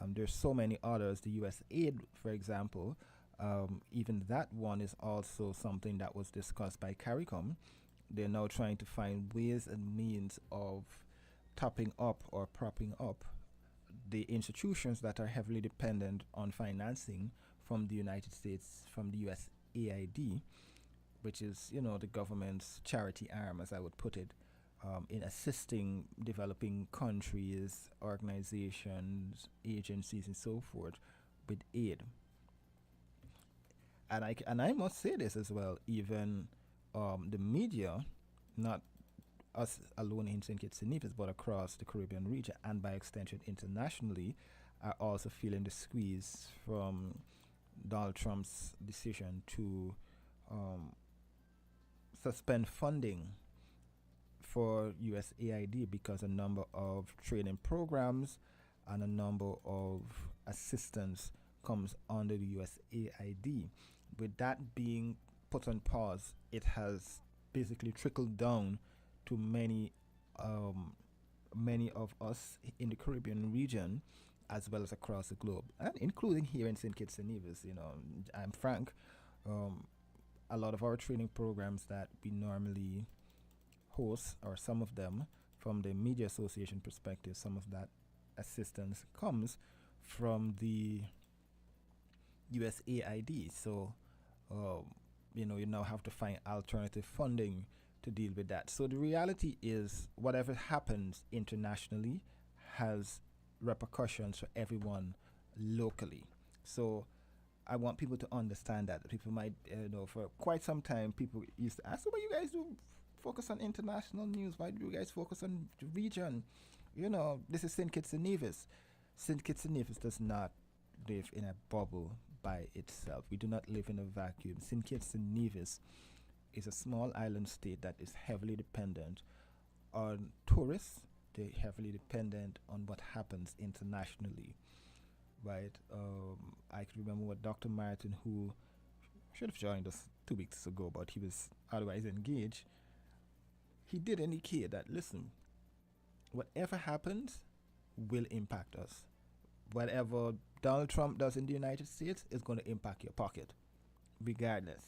There's so many others. The U.S. aid, for example, even that one is also something that was discussed by CARICOM. They're now trying to find ways and means of topping up or propping up the institutions that are heavily dependent on financing from the United States, from the USAID, which is, the government's charity arm, as I would put it, in assisting developing countries, organizations, agencies, and so forth with aid. And I must say this as well, even the media, not us alone in St. Kitts and Nevis, but across the Caribbean region and by extension internationally, are also feeling the squeeze from Donald Trump's decision to suspend funding for USAID because a number of training programs and a number of assistance comes under the USAID. With that being put on pause, it has basically trickled down to many of us in the Caribbean region, as well as across the globe, and including here in St. Kitts and Nevis. I'm frank. A lot of our training programs that we normally host, or some of them, from the Media Association perspective, some of that assistance comes from the USAID. So, you now have to find alternative funding to deal with that. So the reality is, whatever happens internationally has repercussions for everyone locally. So I want people to understand that. People might, for quite some time, people used to ask, so why you guys do focus on international news? Why do you guys focus on the region? This is St. Kitts and Nevis. St. Kitts and Nevis does not live in a bubble by itself. We do not live in a vacuum. St. Kitts and Nevis is a small island state that is heavily dependent on tourists. They're heavily dependent on what happens internationally, right? I can remember what Dr. Martin, who should have joined us 2 weeks ago, but he was otherwise engaged, he did indicate that, listen, whatever happens will impact us. Whatever Donald Trump does in the United States is going to impact your pocket, regardless,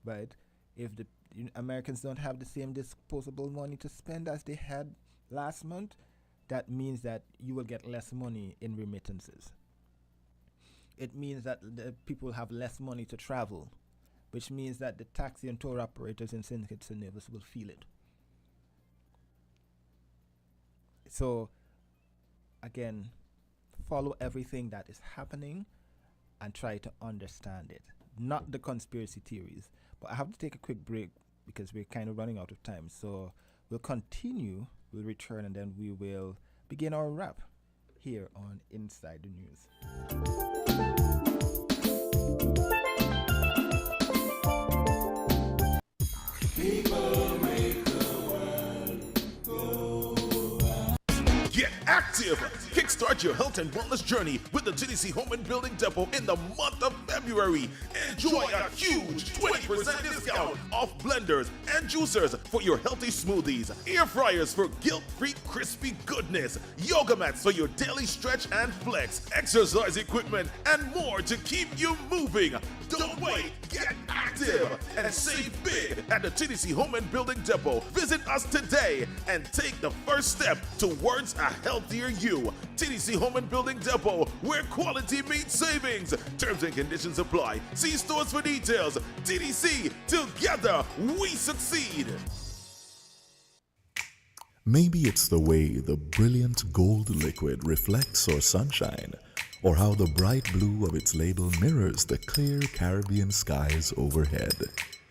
right? If the Americans don't have the same disposable money to spend as they had last month, that means that you will get less money in remittances. It means that the people have less money to travel, which means that the taxi and tour operators in St. Kitts and Nevis will feel it. So, again, follow everything that is happening and try to understand it, not the conspiracy theories. But I have to take a quick break because we're kind of running out of time. So we'll continue, we'll return, and then we will begin our wrap here on Inside the News. People make the world go round. Get active! Kickstart your health and wellness journey with the TDC Home and Building Depot in the month of February. Enjoy a huge 20% discount off blenders and juicers for your healthy smoothies, air fryers for guilt-free crispy goodness, yoga mats for your daily stretch and flex, exercise equipment, and more to keep you moving. Don't wait, get active and save big at the TDC Home and Building Depot. Visit us today and take the first step towards a healthier you. TDC Home and Building Depot, where quality meets savings. Terms and conditions apply. See stores for details. TDC, together we succeed. Maybe it's the way the brilliant gold liquid reflects our sunshine, or how the bright blue of its label mirrors the clear Caribbean skies overhead.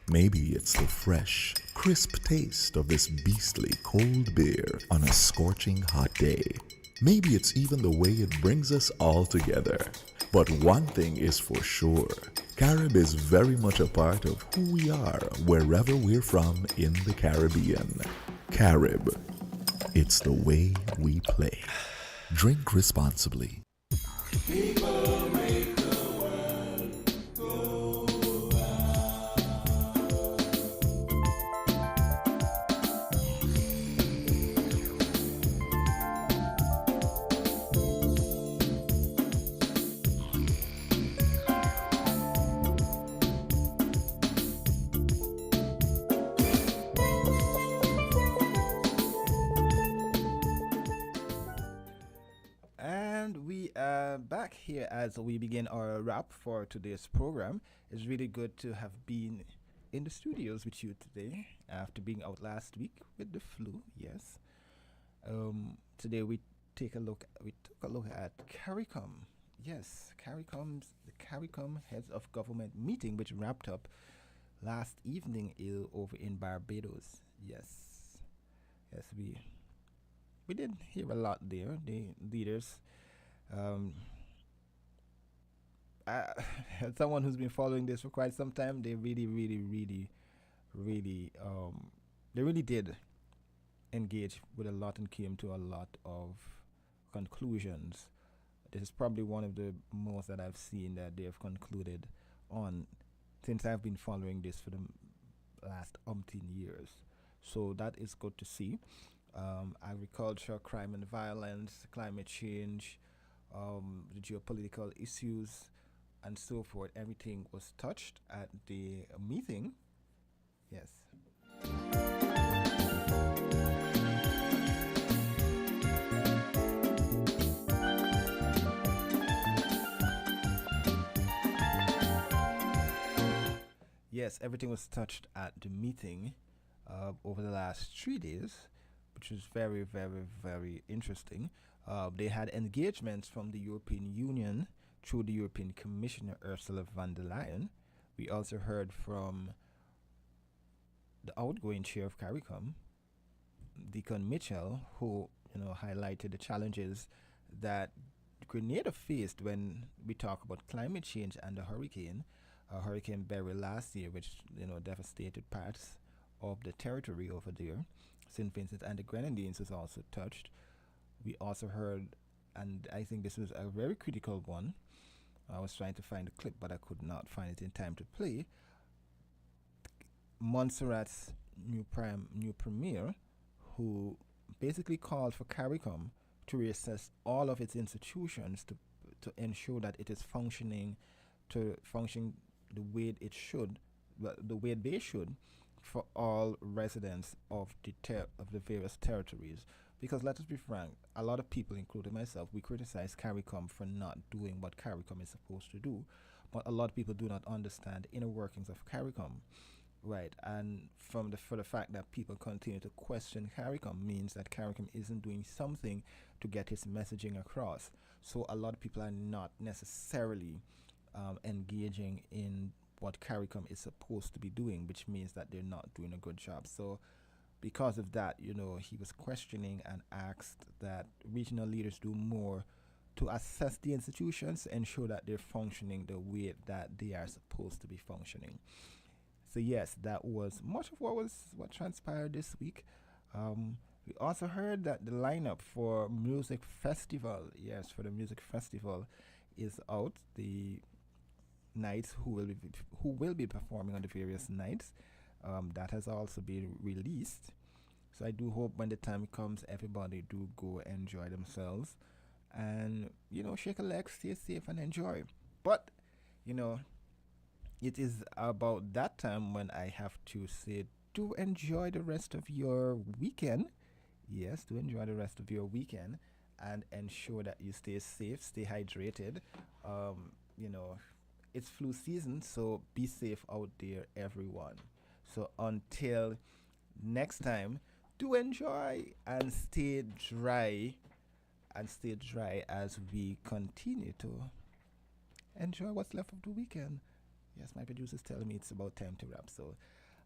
Maybe it's the fresh, crisp taste of this beastly cold beer on a scorching hot day. Maybe it's even the way it brings us all together. But one thing is for sure, Carib is very much a part of who we are wherever we're from in the Caribbean. Carib, it's the way we play. Drink responsibly. People make the world go And we are back here as we begin our wrap for today's program. It's really good to have been in the studios with you today after being out last week with the flu. Yes. Today we took a look at CARICOM. Yes, the CARICOM Heads of Government meeting, which wrapped up last evening over in Barbados. Yes, we did hear a lot there. The leaders, as someone who's been following this for quite some time, they really did engage with a lot and came to a lot of conclusions. This is probably one of the most that I've seen that they have concluded on since I've been following this for the last umpteen years. So that is good to see. Agriculture, crime and violence, climate change, the geopolitical issues, and so forth. Everything was touched at the meeting. Yes. Yes, everything was touched at the meeting over the last 3 days, which was very, very, very interesting. They had engagements from the European Union through the European Commissioner Ursula von der Leyen. We also heard from the outgoing chair of CARICOM, Deacon Mitchell, who highlighted the challenges that Grenada faced when we talk about climate change and the hurricane. Hurricane Beryl last year, which devastated parts of the territory over there. St. Vincent and the Grenadines was also touched. We also heard, and I think this was a very critical one. I was trying to find the clip, but I could not find it in time to play. Montserrat's new premier, who basically called for CARICOM to reassess all of its institutions to ensure that it is functioning the way it should, the way they should, for all residents of the various territories. Because let us be frank, a lot of people, including myself, we criticize CARICOM for not doing what CARICOM is supposed to do, but a lot of people do not understand the inner workings of CARICOM, right? And for the fact that people continue to question CARICOM means that CARICOM isn't doing something to get its messaging across. So a lot of people are not necessarily engaging in what CARICOM is supposed to be doing, which means that they're not doing a good job. So because of that, he was questioning and asked that regional leaders do more to assess the institutions, ensure that they're functioning the way that they are supposed to be functioning. So yes, that was much of what transpired this week. We also heard that the lineup for music festival, the music festival is out. The nights who will be performing on the various nights, that has also been released. So I do hope when the time comes, everybody do go enjoy themselves and shake a leg, stay safe and enjoy. But it is about that time when I have to say, do enjoy the rest of your weekend. Yes, do enjoy the rest of your weekend and ensure that you stay safe, stay hydrated. It's flu season, so be safe out there, everyone. So until next time, do enjoy and stay dry as we continue to enjoy what's left of the weekend. Yes, my producer's telling me it's about time to wrap. So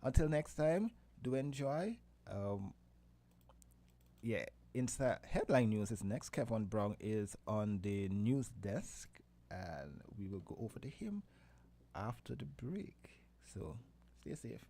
until next time, do enjoy. Insta headline news is next. Kevin Brown is on the news desk, and we will go over to him after the break. So stay safe.